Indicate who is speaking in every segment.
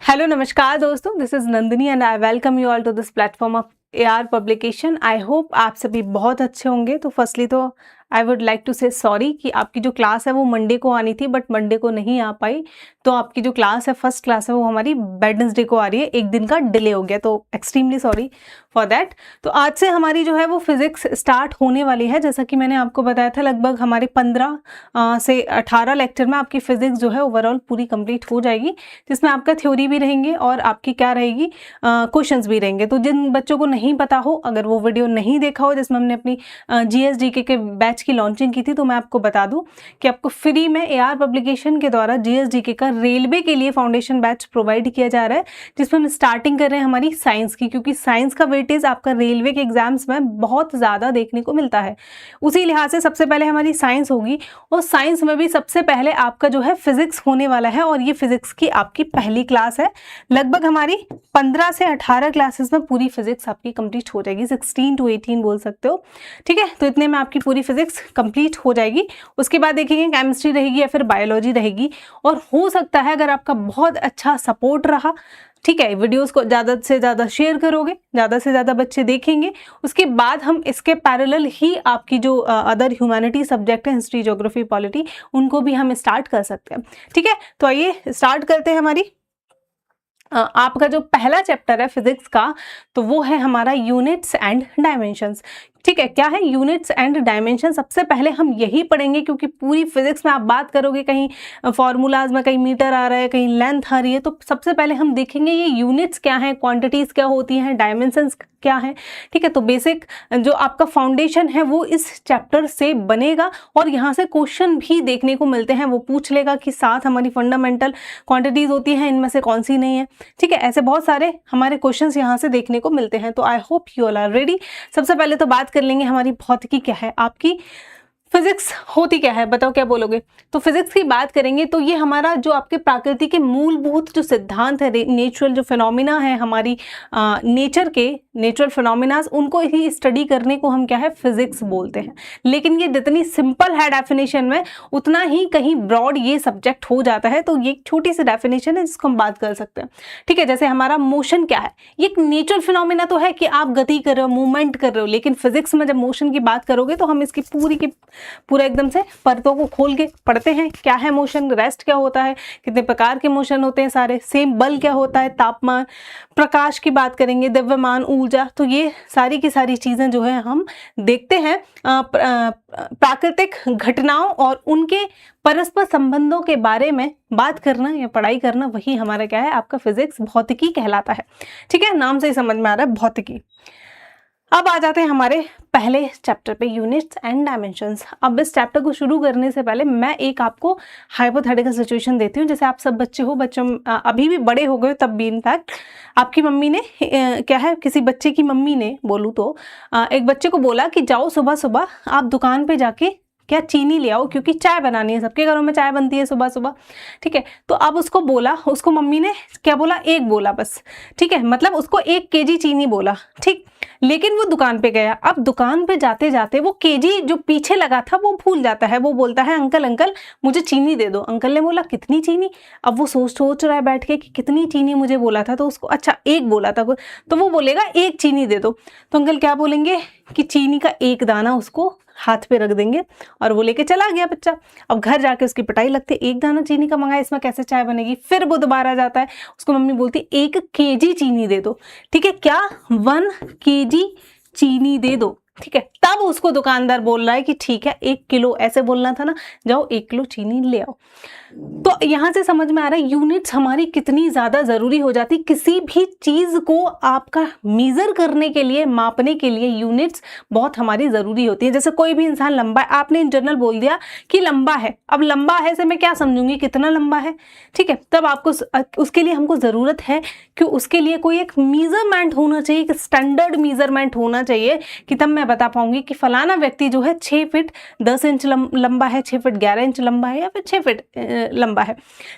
Speaker 1: Hello नमस्कार दोस्तों, this is Nandini and I welcome you all to this platform of AR publication. I hope आप सभी बहुत अच्छे होंगे। तो फर्स्टली तो I would like to say sorry कि आपकी जो क्लास है वो मंडे को आनी थी बट मंडे को नहीं आ पाई। तो आपकी जो क्लास है, फर्स्ट क्लास है, वो हमारी वेडनेसडे को आ रही है, एक दिन का डिले हो गया, तो एक्सट्रीमली सॉरी फॉर दैट। तो आज से हमारी जो है वो फिजिक्स स्टार्ट होने वाली है। जैसा कि मैंने आपको बताया था, लगभग हमारे 15 से 18 लेक्चर में आपकी फिजिक्स जो है ओवरऑल पूरी कंप्लीट हो जाएगी, जिसमें आपका थ्योरी भी रहेंगे और आपकी क्या रहेगी, क्वेश्चंस भी रहेंगे। तो जिन बच्चों को नहीं पता हो, अगर वो वीडियो नहीं देखा हो जिसमें हमने अपनी GSDK के बैच की लॉन्चिंग की थी, तो मैं आपको बता दूं कि आपको फ्री में AR पब्लिकेशन के द्वारा GSDK का रेलवे के लिए फाउंडेशन बैच प्रोवाइड किया जा रहा है, जिसमें हम स्टार्टिंग कर रहे हैं हमारी साइंस की, क्योंकि साइंस का वेटेज आपका रेलवे के एग्जाम्स में बहुत ज़्यादा देखने को मिलता है। उसी लिहाज से सबसे पहले हमारी साइंस होगी और साइंस में भी सबसे पहले आपका जो है फिजिक्स होने वाला है, और ये फिजिक्स की आपकी पहली क्लास है। लगभग हमारी 15 से 18 क्लासेस में पूरी फिजिक्स आपकी कंप्लीट हो जाएगी, 16 to 18 बोल सकते हो। ठीक है, तो इतने में आपकी पूरी फिजिक्स कंप्लीट हो जाएगी। उसके बाद देखेंगे केमिस्ट्री रहेगी या फिर बायोलॉजी रहेगी। और हो सकता है अगर आपका बहुत अच्छा सपोर्ट रहा, ठीक है, वीडियोस को ज़्यादा से ज़्यादा शेयर करोगे, ज़्यादा से ज़्यादा बच्चे देखेंगे, उसके बाद हम इसके पैरेलल ही आपकी जो अदर ह्यूमैनिटी सब्जेक्ट है, हिस्ट्री, ज्योग्राफी, पॉलिटी, उनको भी हम स्टार्ट कर सकते हैं। ठीक है, तो आइए स्टार्ट करते हैं। हमारी आपका जो पहला चैप्टर है फिजिक्स का, तो वो है हमारा यूनिट्स एंड डायमेंशंस। ठीक है, क्या है यूनिट्स एंड डायमेंशन? सबसे पहले हम यही पढ़ेंगे, क्योंकि पूरी फिजिक्स में आप बात करोगे, कहीं फॉर्मूलाज में कहीं मीटर आ रहा है, कहीं लेंथ आ रही है, तो सबसे पहले हम देखेंगे ये यूनिट्स क्या है, क्वांटिटीज क्या होती हैं, डायमेंशंस क्या है। ठीक है, तो बेसिक जो आपका फाउंडेशन है वो इस चैप्टर से बनेगा, और यहाँ से क्वेश्चन भी देखने को मिलते हैं। वो पूछ लेगा कि 7 हमारी फंडामेंटल क्वांटिटीज होती हैं, इनमें से कौन सी नहीं है। ठीक है, ऐसे बहुत सारे हमारे क्वेश्चंस यहाँ से देखने को मिलते हैं। तो I hope you all are ready. सबसे पहले तो बात कर लेंगे हमारी भौतिकी क्या है, आपकी फिजिक्स होती क्या है, बताओ क्या बोलोगे। तो फिजिक्स की बात करेंगे तो ये हमारा जो आपके प्रकृति के मूलभूत जो सिद्धांत है, नेचुरल जो फिनोमिना है हमारी नेचर के, नेचुरल फिनोमिनास, उनको ही स्टडी करने को हम क्या है, फिजिक्स बोलते हैं। लेकिन ये जितनी सिंपल है डेफिनेशन में, उतना ही कहीं ब्रॉड ये सब्जेक्ट हो जाता है। तो ये एक छोटी सी डेफिनेशन है जिसको हम बात कर सकते हैं। ठीक है, जैसे हमारा मोशन क्या है, ये एक नेचुरल फिनोमिना तो है कि आप गति कर रहे हो, मूवमेंट कर रहे हो, लेकिन फिजिक्स में जब मोशन की बात करोगे तो हम इसकी पूरा एकदम से परतों को खोल के पढ़ते हैं। क्या है मोशन, रेस्ट क्या होता है, कितने प्रकार के मोशन होते हैं, सारे सेम बल क्या होता है, तापमान, प्रकाश की बात करेंगे, द्रव्यमान, ऊर्जा। तो ये सारी की सारी चीजें जो है हम देखते हैं। प्राकृतिक घटनाओं और उनके परस्पर संबंधों के बारे में बात करना या पढ़ाई करना, वही हमारा क्या है, आपका फिजिक्स, भौतिकी कहलाता है। ठीक है, नाम से ही समझ में आ रहा है, भौतिकी। अब आ जाते हैं हमारे पहले चैप्टर पे, यूनिट्स एंड डायमेंशंस। अब इस चैप्टर को शुरू करने से पहले मैं एक आपको हाइपोथेटिकल सिचुएशन देती हूँ। जैसे आप सब बच्चे हो, बच्चों अभी भी बड़े हो गए, तब भी इनफैक्ट आपकी मम्मी ने क्या है, किसी बच्चे की मम्मी ने बोलूँ तो एक बच्चे को बोला कि जाओ सुबह सुबह आप दुकान पे जाके क्या चीनी ले आओ, क्योंकि चाय बनानी है, सबके घरों में चाय बनती है सुबह सुबह। ठीक है, तो अब उसको बोला, उसको मम्मी ने क्या बोला, एक बोला बस। ठीक है, मतलब उसको 1 kg चीनी बोला। ठीक, लेकिन वो दुकान पे गया। अब दुकान पे जाते जाते वो केजी जो पीछे लगा था वो भूल जाता है। वो बोलता है अंकल अंकल मुझे चीनी दे दो। अंकल ने बोला कितनी चीनी? अब वो सोच रहा है बैठ के कि कितनी चीनी मुझे बोला था, तो उसको अच्छा 1 बोला था, तो वो बोलेगा 1 चीनी दे दो। तो अंकल क्या बोलेंगे कि चीनी का 1 दाना उसको हाथ पे रख देंगे, और वो लेके चला गया बच्चा। अब घर जाके उसकी पिटाई लगती है, 1 दाना चीनी का मंगाया, इसमें कैसे चाय बनेगी। फिर वो दोबारा जाता है, उसको मम्मी बोलती 1 kg चीनी दे दो। ठीक है, क्या 1 kg चीनी दे दो। ठीक है, तब उसको दुकानदार बोल रहा है कि ठीक है 1 किलो, ऐसे बोलना था ना, जाओ 1 किलो चीनी ले आओ। तो यहां से समझ में आ रहा है यूनिट्स हमारी कितनी ज्यादा जरूरी हो जाती। किसी भी चीज को आपका मेजर करने के लिए, मापने के लिए उसकी बहुत हमारी जरूरी होती है। जैसे कोई भी इंसान लंबा है, आपने इन जनरल बोल दिया कि लंबा है, अब लंबा है से मैं क्या समझूंगी, कितना लंबा है। ठीक है, तब आपको उसके लिए हमको जरूरत है कि उसके लिए कोई एक मेजरमेंट होना चाहिए, एक स्टैंडर्ड मेजरमेंट होना चाहिए, कि तब मैं बता पाऊंगी कि फलाना व्यक्ति जो है 6 फीट 10 इंच लंबा है, 6 फीट 11 इंच लंबा है, या फिर 6 फीट लंबा है।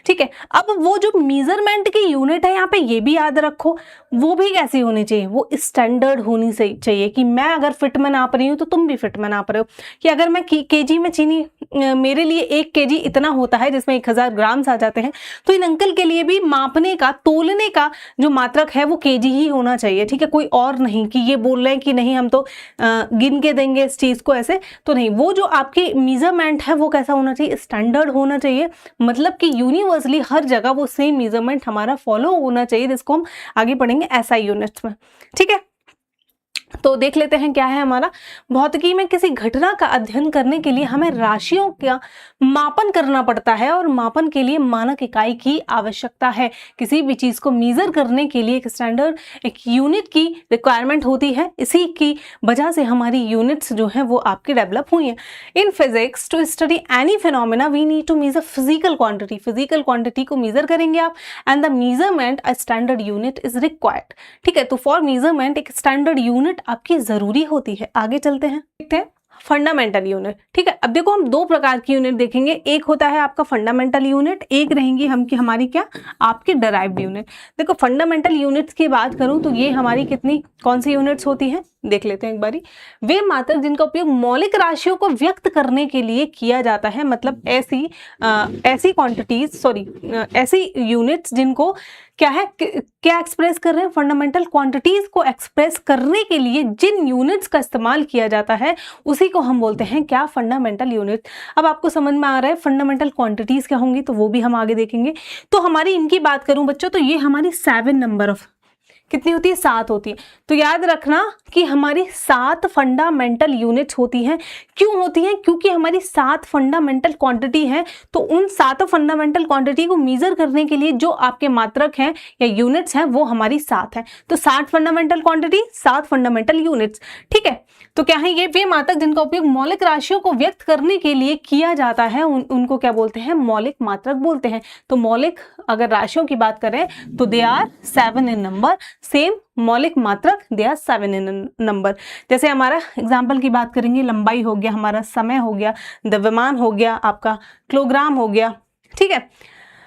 Speaker 1: ठीक है, अब वो जो मेजरमेंट की यूनिट है यहाँ पे, ये भी याद रखो, वो भी कैसी होनी चाहिए, वो स्टैंडर्ड होनी चाहिए कि मैं अगर फिट में नाप रही हूँ तो तुम भी फिट में नाप रहे हो। कि अगर मैं केजी में चीनी, मेरे लिए 1 केजी इतना होता है जिसमें 1000 ग्राम्स आ जाते हैं, तो इन अंकल के लिए भी मापने का, तोलने का जो मात्रक है वो केजी ही होना चाहिए, ठीक है, कोई और नहीं कि ये बोल रहे हैं कि नहीं हम तो गिन के देंगे इस चीज़ को ऐसे, तो नहीं। वो जो आपके मेजरमेंट है वो कैसा होना चाहिए, स्टैंडर्ड होना चाहिए, मतलब कि यूनिवर्सली हर जगह वो सेम मेजरमेंट हमारा फॉलो होना चाहिए, जिसको हम आगे पढ़ेंगे एसआई यूनिट्स में, ठीक है। तो देख लेते हैं क्या है हमारा। भौतिकी में किसी घटना का अध्ययन करने के लिए हमें राशियों का मापन करना पड़ता है और मापन के लिए मानक इकाई की आवश्यकता है। किसी भी चीज को मेजर करने के लिए एक स्टैंडर्ड, एक यूनिट की रिक्वायरमेंट होती है। इसी की वजह से हमारी यूनिट्स जो है वो आपकी डेवलप हुई हैं। In physics to study any phenomena we need to measure physical quantity. Physical quantity को मेजर करेंगे आप, and the measurement a standard unit is required, ठीक है। तो फॉर मेजरमेंट एक स्टैंडर्ड यूनिट आपकी जरूरी होती है। आगे चलते हैं, देखते हैं फंडामेंटल यूनिट, ठीक है। अब देखो हम 2 प्रकार की यूनिट देखेंगे, एक होता है आपका फंडामेंटल यूनिट, एक रहेंगी हमारी क्या, आपकी डिराइव्ड यूनिट। देखो फंडामेंटल यूनिट्स की बात करूं तो ये हमारी कितनी, कौन सी यूनिट्स होती हैं, देख लेते हैं एक बारी। वे मात्रक जिनका उपयोग मौलिक राशियों को व्यक्त करने के लिए किया जाता है, मतलब ऐसी क्वांटिटीज, सॉरी ऐसी यूनिट्स जिनको क्या है, क्या एक्सप्रेस कर रहे हैं, फंडामेंटल क्वांटिटीज को एक्सप्रेस करने के लिए जिन यूनिट्स का इस्तेमाल किया जाता है उसी को हम बोलते हैं क्या, फंडामेंटल यूनिट। अब आपको समझ में आ रहा है फंडामेंटल क्वांटिटीज क्या होंगी, तो वो भी हम आगे देखेंगे। तो हमारी इनकी बात करूं बच्चों, तो ये हमारी 7 नंबर ऑफ, कितनी होती है, 7 होती है। तो याद रखना कि हमारी 7 फंडामेंटल यूनिट्स होती हैं। क्यों होती हैं, क्योंकि हमारी 7 फंडामेंटल क्वांटिटी है। तो उन 7 फंडामेंटल क्वांटिटी को मेजर करने के लिए जो आपके मात्रक हैं या यूनिट्स हैं वो हमारी 7 है। तो 7 फंडामेंटल क्वांटिटी, 7 फंडामेंटल यूनिट्स, ठीक है। तो क्या है ये, वे मात्रक जिनका उपयोग मौलिक राशियों को व्यक्त करने के लिए किया जाता है उनको क्या बोलते हैं, मौलिक मात्रक बोलते हैं। तो मौलिक अगर राशियों की बात करें तो they are 7 in number, same मौलिक मात्रक दे आर 7 इन नंबर। जैसे हमारा एग्जाम्पल की बात करेंगे, लंबाई हो गया, हमारा समय हो गया, द्रव्यमान हो गया, आपका किलोग्राम हो गया, ठीक है।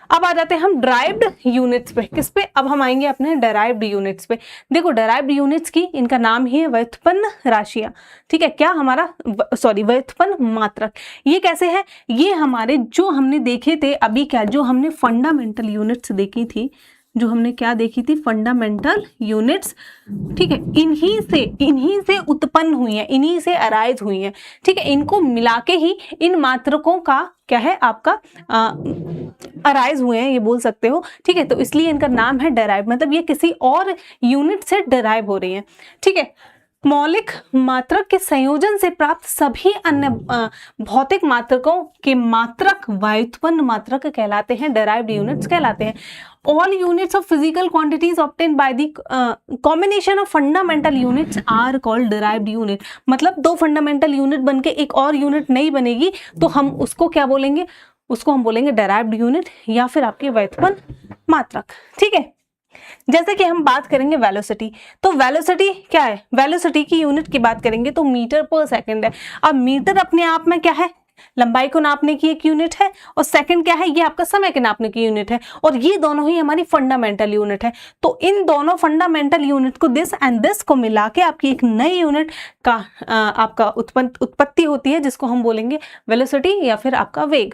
Speaker 1: अब आ जाते हैं हम डिराइव्ड यूनिट्स पे। किस पे, अब हम आएंगे अपने डिराइव्ड यूनिट्स पे। देखो डिराइव्ड यूनिट्स की, इनका नाम ही है व्युत्पन्न राशियां, ठीक है। क्या हमारा, सॉरी व्युत्पन्न मात्रक। ये कैसे है, ये हमारे जो हमने देखे थे अभी, क्या जो हमने फंडामेंटल यूनिट्स देखी थी, जो हमने क्या देखी थी, फंडामेंटल यूनिट्स, ठीक है। इन्हीं से उत्पन्न हुई है, इन्हीं से अराइज हुई है, ठीक है। इनको मिला के ही इन मात्रकों का क्या है, आपका अराइज हुए हैं, ये बोल सकते हो, ठीक है। तो इसलिए इनका नाम है डेराइव, मतलब ये किसी और यूनिट से डेराइव हो रही है, ठीक है। मौलिक मात्रक के संयोजन से प्राप्त सभी अन्य भौतिक मात्रकों के मात्रक व्युत्पन्न मात्रक कहलाते हैं, डेराइव्ड यूनिट्स कहलाते हैं। All units of physical quantities obtained by the combination of fundamental units are called derived unit। मतलब 2 फंडामेंटल यूनिट बनके एक और यूनिट नहीं बनेगी तो हम उसको क्या बोलेंगे, उसको हम बोलेंगे डेराइव्ड यूनिट या फिर आपके व्युत्पन्न मात्रक, ठीक है। जैसे कि हम बात करेंगे वेलोसिटी, तो वेलोसिटी क्या है, वेलोसिटी की यूनिट की बात करेंगे तो मीटर पर सेकंड है। अब मीटर अपने आप में क्या है, लंबाई को नापने की एक यूनिट है, और सेकंड क्या है, ये आपका समय के नापने की यूनिट है, और ये दोनों ही हमारी फंडामेंटल यूनिट है। तो इन दोनों फंडामेंटल यूनिट को, दिस एंड दिस को मिला के आपकी एक नई यूनिट का आपका उत्पत्ति होती है, जिसको हम बोलेंगे वेलोसिटी या फिर आपका वेग,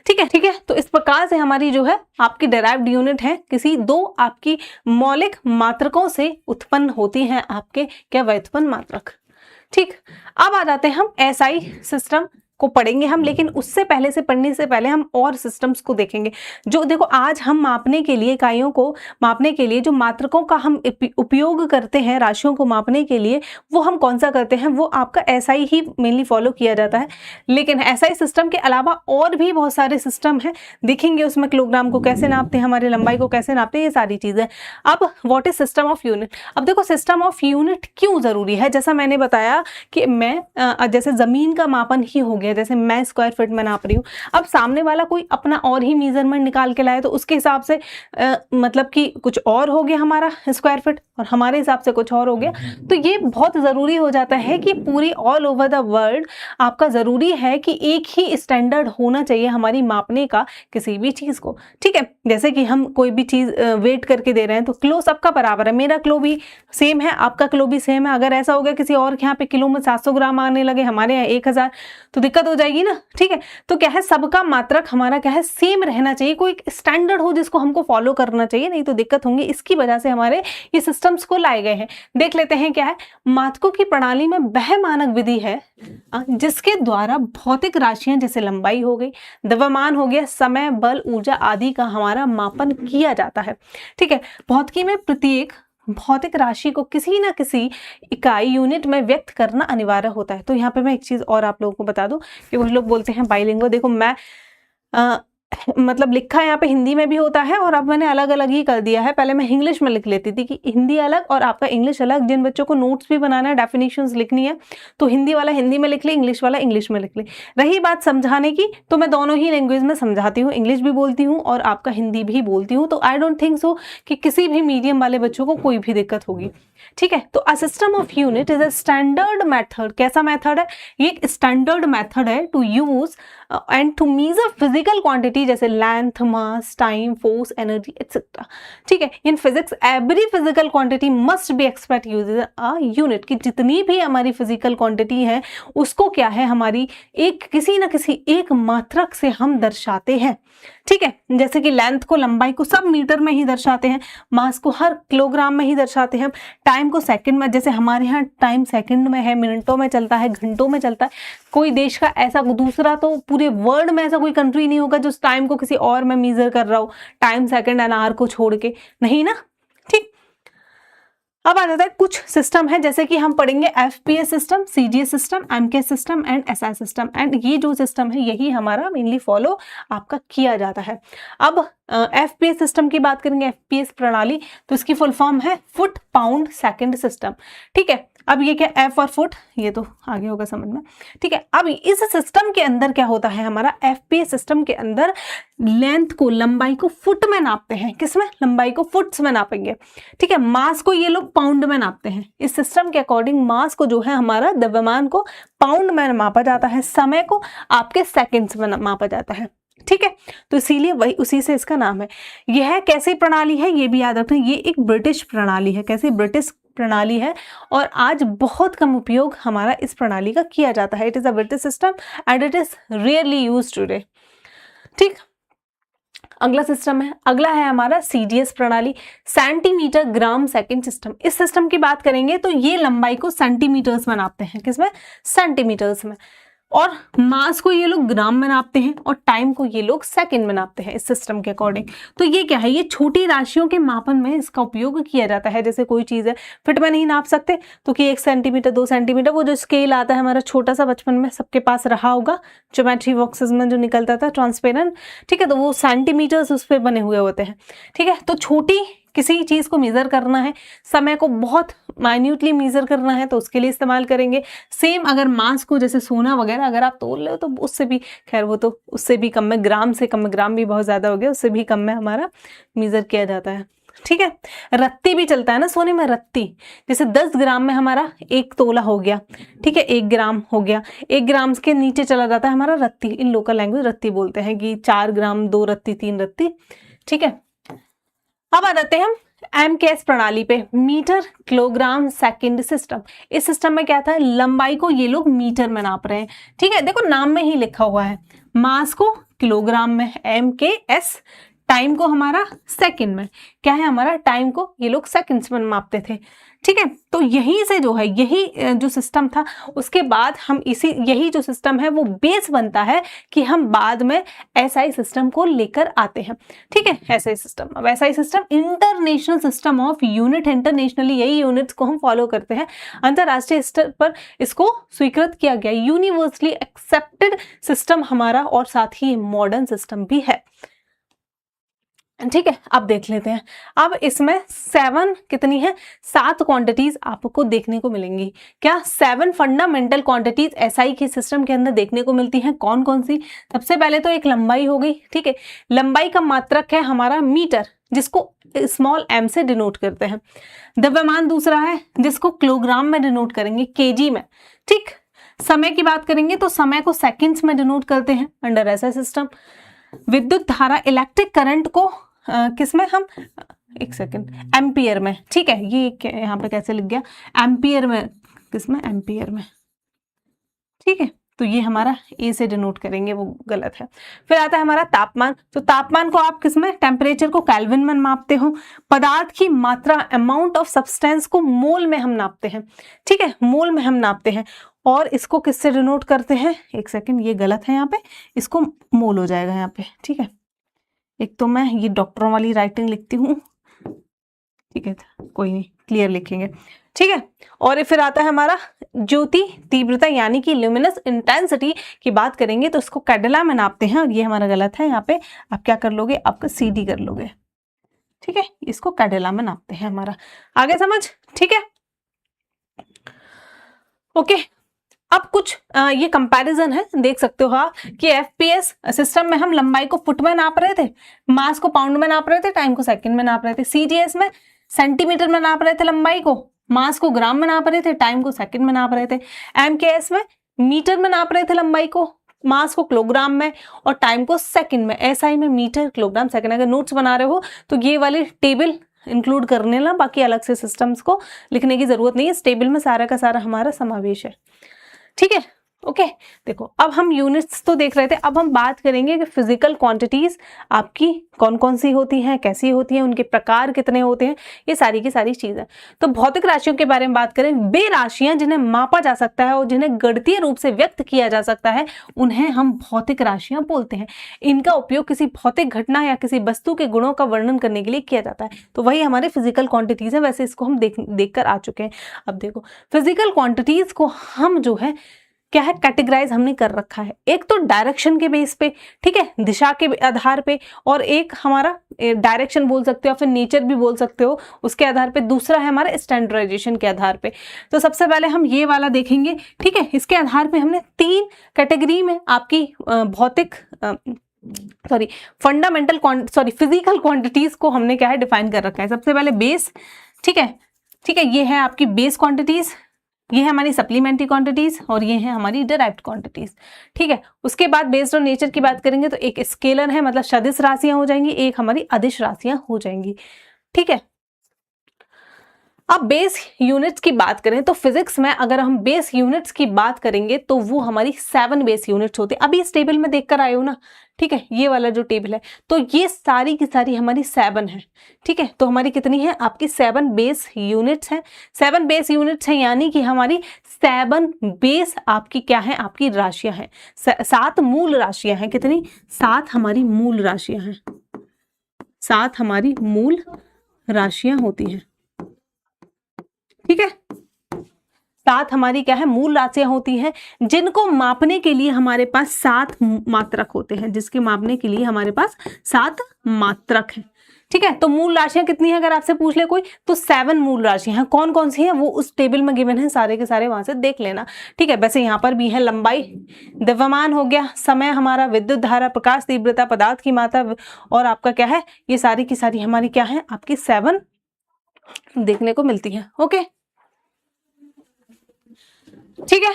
Speaker 1: ठीक है, ठीक है। तो इस प्रकार से हमारी जो है आपकी डेराइव्ड यूनिट है, किसी 2 आपकी मौलिक मात्रकों से उत्पन्न होती हैं आपके क्या, व्युत्पन्न मात्रक, ठीक। अब आ जाते हैं हम एसआई सिस्टम को पढ़ेंगे हम, लेकिन उससे पहले से पढ़ने से पहले हम और सिस्टम्स को देखेंगे। जो देखो आज हम मापने के लिए, इकाइयों को मापने के लिए जो मात्रकों का हम उपयोग करते हैं राशियों को मापने के लिए, वो हम कौन सा करते हैं, वो आपका एसआई ही मेनली फॉलो किया जाता है। लेकिन एसआई सिस्टम के अलावा और भी बहुत सारे सिस्टम हैं, देखेंगे उसमें किलोग्राम को कैसे नापते हैं, हमारे लंबाई को कैसे नापते हैं, ये सारी चीजें। अब what is system of unit. अब देखो सिस्टम ऑफ यूनिट क्यों जरूरी है, जैसा मैंने बताया कि मैं जैसे जमीन का मापन ही हो गया, गया, जैसे मैं स्क्वायर फीट में नाप रही हूँ, अब सामने वाला कोई अपना और ही मेजरमेंट निकाल के लाए तो उसके हिसाब से मतलब कि कुछ और हो गया हमारा स्क्वायर फीट और हमारे हिसाब से कुछ और हो गया। तो ये बहुत ज़रूरी हो जाता है कि पूरी ऑल ओवर द वर्ल्ड आपका ज़रूरी है कि एक ही स्टैंडर्ड होना चाहिए हमारी मापने का किसी भी चीज़ को, ठीक है। जैसे कि हम कोई भी चीज़ वेट करके दे रहे हैं तो किलो सबका बराबर है, मेरा किलो भी सेम है, आपका किलो भी सेम है। अगर ऐसा हो गया किसी और के यहाँ पे किलो में 700 ग्राम आने लगे, हमारे यहाँ 1000, तो दिक्कत हो जाएगी ना, ठीक है। तो क्या है, सबका मात्रक हमारा क्या है, सेम रहना चाहिए, कोई स्टैंडर्ड हो जिसको हमको फॉलो करना चाहिए, नहीं तो दिक्कत होंगी। इसकी वजह से हमारे ये सिस्टम्स को लाए गए हैं। देख लेते हैं क्या है, मात्रकों की प्रणाली में वह मानक विधि है जिसके द्वारा भौतिक राशियां जैसे लंबाई हो गई, द्रव्यमान हो गया, समय, बल, ऊर्जा आदि का हमारा मापन किया जाता है, ठीक है। भौतिकी में प्रत्येक भौतिक राशि को किसी ना किसी इकाई यूनिट में व्यक्त करना अनिवार्य होता है। तो यहाँ पे मैं एक चीज और आप लोगों को बता दूं कि कुछ लोग बोलते हैं बाइलिंगुअल, देखो मैं मतलब लिखा यहाँ पे हिंदी में भी होता है और अब मैंने अलग अलग ही कर दिया है। पहले मैं इंग्लिश में लिख लेती थी कि हिंदी अलग और आपका इंग्लिश अलग। जिन बच्चों को नोट्स भी बनाना है, डेफिनेशंस लिखनी है, तो हिंदी वाला हिंदी में लिख ले, इंग्लिश वाला इंग्लिश में लिख ले। रही बात समझाने की, तो मैं दोनों ही लैंग्वेज में समझाती हूँ, इंग्लिश भी बोलती हूँ और आपका हिंदी भी बोलती हूँ। तो आई डोंट थिंक सो कि किसी भी मीडियम वाले बच्चों को कोई भी दिक्कत होगी, ठीक है। तो a system of unit is a standard method. कैसा मेथड है ये? एक स्टैंडर्ड मेथड है to use and to measure physical quantity जैसे length, mass, time, force, energy etcetera, ठीक है। In physics every physical quantity must be expressed using a unit, की जितनी भी हमारी फिजिकल क्वांटिटी है उसको क्या है, हमारी एक किसी ना किसी एक मात्रक से हम दर्शाते हैं, ठीक है। जैसे कि लेंथ को, लंबाई को सब मीटर में ही दर्शाते हैं, मास को हर किलोग्राम में ही दर्शाते हैं, टाइम को सेकंड में, जैसे हमारे यहाँ टाइम सेकंड में है, मिनटों में चलता है, घंटों में चलता है। कोई देश का ऐसा दूसरा, तो पूरे वर्ल्ड में ऐसा कोई कंट्री नहीं होगा जो टाइम को किसी और में मेजर कर रहा हो, टाइम, सेकंड एंड आवर को छोड़ के, नहीं ना, ठीक। अब आ जाता है कुछ सिस्टम है, जैसे कि हम पढ़ेंगे FPS system, CGS system, MK system and SI system. And ये जो सिस्टम है यही हमारा मेनली फॉलो आपका किया जाता है। अब एफपीएस सिस्टम की बात करेंगे, एफपीएस प्रणाली, तो इसकी फुल फॉर्म है फुट पाउंड सेकंड सिस्टम, ठीक है। अब ये क्या, एफ और फुट, ये तो आगे होगा समझ में, ठीक है। अब इस सिस्टम के अंदर क्या होता है, हमारा एफपीएस सिस्टम के अंदर लेंथ को, लंबाई को फुट में नापते हैं। किसमें? लंबाई को फुट्स में नापेंगे, ठीक है। मास को ये लोग पाउंड में नापते हैं। इस सिस्टम के अकॉर्डिंग मास को जो है हमारा, द्रव्यमान को पाउंड में मापा जाता है, समय को आपके सेकंड्स में मापा जाता है, ठीक है। तो इसीलिए वही, उसी से इसका नाम है। यह कैसी प्रणाली है ये भी याद रखना, ये एक ब्रिटिश प्रणाली है। कैसी? ब्रिटिश प्रणाली है और आज बहुत कम उपयोग हमारा इस प्रणाली का किया जाता है। It is a British system and it is rarely used today, ठीक। अगला सिस्टम है, अगला है हमारा सीजीएस प्रणाली, सेंटीमीटर ग्राम सेकंड सिस्टम। इस सिस्टम की बात करेंगे तो ये लंबाई को सेंटीमीटर्स में नापते हैं। किसमें? सेंटीमीटर्स में। और मास को ये लोग ग्राम में नापते हैं और टाइम को ये लोग सेकंड में नापते हैं इस सिस्टम के अकॉर्डिंग। तो ये क्या है, ये छोटी राशियों के मापन में इसका उपयोग किया जाता है। जैसे कोई चीज़ है फिट में नहीं नाप सकते तो कि 1 सेंटीमीटर 2 सेंटीमीटर, वो जो स्केल आता है हमारा छोटा सा, बचपन में सबके पास रहा होगा, ज्योमेट्री बॉक्सेस में जो निकलता था ट्रांसपेरेंट, ठीक है। तो वो सेंटीमीटर्स उस पर बने हुए होते हैं, ठीक है। तो छोटी किसी चीज को मेजर करना है, समय को बहुत माइन्यूटली मेजर करना है तो उसके लिए इस्तेमाल करेंगे। सेम अगर मास को, जैसे सोना वगैरह अगर आप तोल रहे हो तो उससे भी, खैर वो तो उससे भी कम में, ग्राम से कम में, ग्राम भी बहुत ज्यादा हो गया, उससे भी कम में हमारा मेजर किया जाता है, ठीक है। रत्ती भी चलता है ना सोने में, रत्ती, जैसे 10 ग्राम में हमारा 1 तोला हो गया, ठीक है, 1 ग्राम हो गया। 1 ग्राम के नीचे चला जाता है हमारा रत्ती, इन लोकल लैंग्वेज रत्ती बोलते हैं, कि 4 ग्राम 2 रत्ती 3 रत्ती, ठीक है। अब आ जाते हैं हम एमकेएस प्रणाली पे, मीटर किलोग्राम सेकंड सिस्टम। इस सिस्टम में क्या था, लंबाई को ये लोग मीटर में नाप रहे हैं, ठीक है। देखो नाम में ही लिखा हुआ है, मास को किलोग्राम में एमकेएस, टाइम को हमारा सेकंड में, क्या है हमारा, टाइम को ये लोग सेकंड्स में मापते थे, ठीक है। तो यहीं से जो है, यही जो सिस्टम था उसके बाद हम यही जो सिस्टम है वो बेस बनता है कि हम बाद में एसआई सिस्टम को लेकर आते हैं, ठीक है। एसआई सिस्टम, अब SI system international system of unit, internationally यही यूनिट्स को हम फॉलो करते हैं, अंतरराष्ट्रीय स्तर पर इसको स्वीकृत किया गया, यूनिवर्सली एक्सेप्टेड सिस्टम हमारा, और साथ ही मॉडर्न सिस्टम भी है। ठीक है, अब देख लेते हैं। अब इसमें 7 कितनी है, 7 क्वांटिटीज आपको देखने को मिलेंगी। क्या 7 फंडामेंटल क्वांटिटीज एसआई के सिस्टम के अंदर देखने को मिलती हैं। कौन कौन सी? सबसे पहले तो एक लंबाई हो गई। ठीक है, लंबाई का मात्रक है हमारा मीटर, जिसको स्मॉल m से डिनोट करते हैं। द्रव्यमान दूसरा है, जिसको किलोग्राम में डिनोट करेंगे, केजी में। ठीक, समय की बात करेंगे तो समय को सेकंड्स में डिनोट करते हैं अंडर एसआई सिस्टम। विद्युत धारा इलेक्ट्रिक करंट को किसमें हम, एक सेकंड, एम्पियर में। ठीक है, ये यहाँ पे कैसे लिख गया, एम्पियर में, किसमें, एम्पियर में। ठीक है, तो ये हमारा ए से डिनोट करेंगे, वो गलत है। फिर आता है हमारा तापमान। तो तापमान को आप किसमें, टेम्परेचर को केल्विन में मापते हो। पदार्थ की मात्रा, अमाउंट ऑफ सब्सटेंस को मोल में हम नापते हैं। ठीक है, मोल में हम नापते हैं। और इसको किससे डिनोट करते हैं, एक सेकंड, ये गलत है यहाँ पे, इसको मोल हो जाएगा यहाँ पे। ठीक है, एक तो मैं ये डॉक्टरों वाली राइटिंग लिखती हूँ। ठीक है, कोई नहीं, क्लियर लिखेंगे। ठीक है, और फिर आता है हमारा ज्योति तीव्रता, यानी कि ल्यूमिनस इंटेंसिटी की बात करेंगे तो इसको कैडेला में नापते हैं, और ये हमारा गलत है। यहाँ पे आप क्या कर लोगे, आपका CD कर लोगे। ठीक है, इसको कैडेला में नापते हैं हमारा। आगे समझ? ठीक है, ओके। अब कुछ ये कंपैरिजन है, देख सकते हो हाँ, कि एफपीएस सिस्टम में हम लंबाई को फुट में नाप रहे थे, मास को पाउंड में नाप रहे थे, टाइम को सेकंड में नाप रहे थे। सीजीएस में सेंटीमीटर में नाप रहे थे लंबाई को, मास को ग्राम में नाप रहे थे, टाइम को सेकंड में नाप रहे थे। एमकेएस में मीटर में नाप रहे थे लंबाई को, मास को किलोग्राम में, और टाइम को सेकंड में। एसआई में मीटर, किलोग्राम, सेकंड। अगर नोट्स बना रहे हो तो ये वाली टेबल इंक्लूड करने ला, बाकी अलग से सिस्टम्स को लिखने की जरूरत नहीं है। इस टेबल में सारा का सारा हमारा समावेश है। ठीक है, ओके। देखो, अब हम यूनिट्स तो देख रहे थे, अब हम बात करेंगे कि फिजिकल क्वांटिटीज आपकी कौन कौन सी होती हैं, कैसी होती हैं, उनके प्रकार कितने होते हैं, ये सारी की सारी चीजें। तो भौतिक राशियों के बारे में बात करें, वे राशियां जिन्हें मापा जा सकता है और जिन्हें गणितीय रूप से व्यक्त किया जा सकता है, उन्हें हम भौतिक राशियां बोलते हैं। इनका उपयोग किसी भौतिक घटना या किसी वस्तु के गुणों का वर्णन करने के लिए किया जाता है। तो वही हमारे फिजिकल क्वांटिटीज है। वैसे इसको हम देख कर आ चुके हैं। अब देखो, फिजिकल क्वांटिटीज को हम जो है क्या है, कैटेगराइज हमने कर रखा है। एक तो डायरेक्शन के बेस पे, ठीक है, दिशा के आधार पे, और एक हमारा डायरेक्शन बोल सकते हो, फिर नेचर भी बोल सकते हो, उसके आधार पे। दूसरा है हमारा स्टैंडर्डाइजेशन के आधार पे। तो सबसे पहले हम ये वाला देखेंगे। ठीक है, इसके आधार पे हमने 3 कैटेगरी में आपकी भौतिक फिजिकल क्वांटिटीज को हमने क्या है, डिफाइन कर रखा है। सबसे पहले बेस। ठीक है, ये है आपकी बेस क्वांटिटीज, ये है हमारी सप्लीमेंट्री क्वांटिटीज, और ये है हमारी डिराइव्ड क्वांटिटीज। ठीक है, उसके बाद बेस्ड ऑन नेचर की बात करेंगे तो एक स्केलर है, मतलब सदिश राशियां हो जाएंगी, एक हमारी अदिश राशियां हो जाएंगी। ठीक है, अब बेस यूनिट्स की बात करें तो फिजिक्स में अगर हम बेस यूनिट्स की बात करेंगे तो वो हमारी 7 बेस यूनिट्स होते हैं। अभी इस टेबल में देखकर आए हो ना, ठीक है, ये वाला जो टेबल है, तो ये सारी की सारी हमारी 7 है। ठीक है, तो हमारी कितनी है, आपकी 7 बेस यूनिट्स हैं। 7 बेस यूनिट्स हैं, यानी कि हमारी 7 बेस आपकी क्या है, आपकी राशियां हैं। 7 मूल राशियां हैं। कितनी? 7 हमारी मूल राशियां हैं। 7 हमारी मूल राशियां होती हैं। ठीक है, 7 हमारी क्या है, मूल राशियां होती हैं, जिनको मापने के लिए हमारे पास 7 मात्रक होते हैं। जिसके मापने के लिए हमारे पास 7 मात्रक हैं। ठीक है, तो मूल राशियां कितनी है अगर आपसे पूछ ले कोई, तो 7 मूल राशियां हैं। कौन कौन सी हैं वो उस टेबल में गिवन है, सारे के सारे वहां से देख लेना। ठीक है, वैसे यहाँ पर भी है लंबाई, द्रव्यमान हो गया, समय हमारा, विद्युत धारा, प्रकाश तीव्रता, पदार्थ की मात्रा, और आपका क्या है, ये सारी की सारी हमारी क्या है, आपकी 7 देखने को मिलती है। ओके, ठीक है,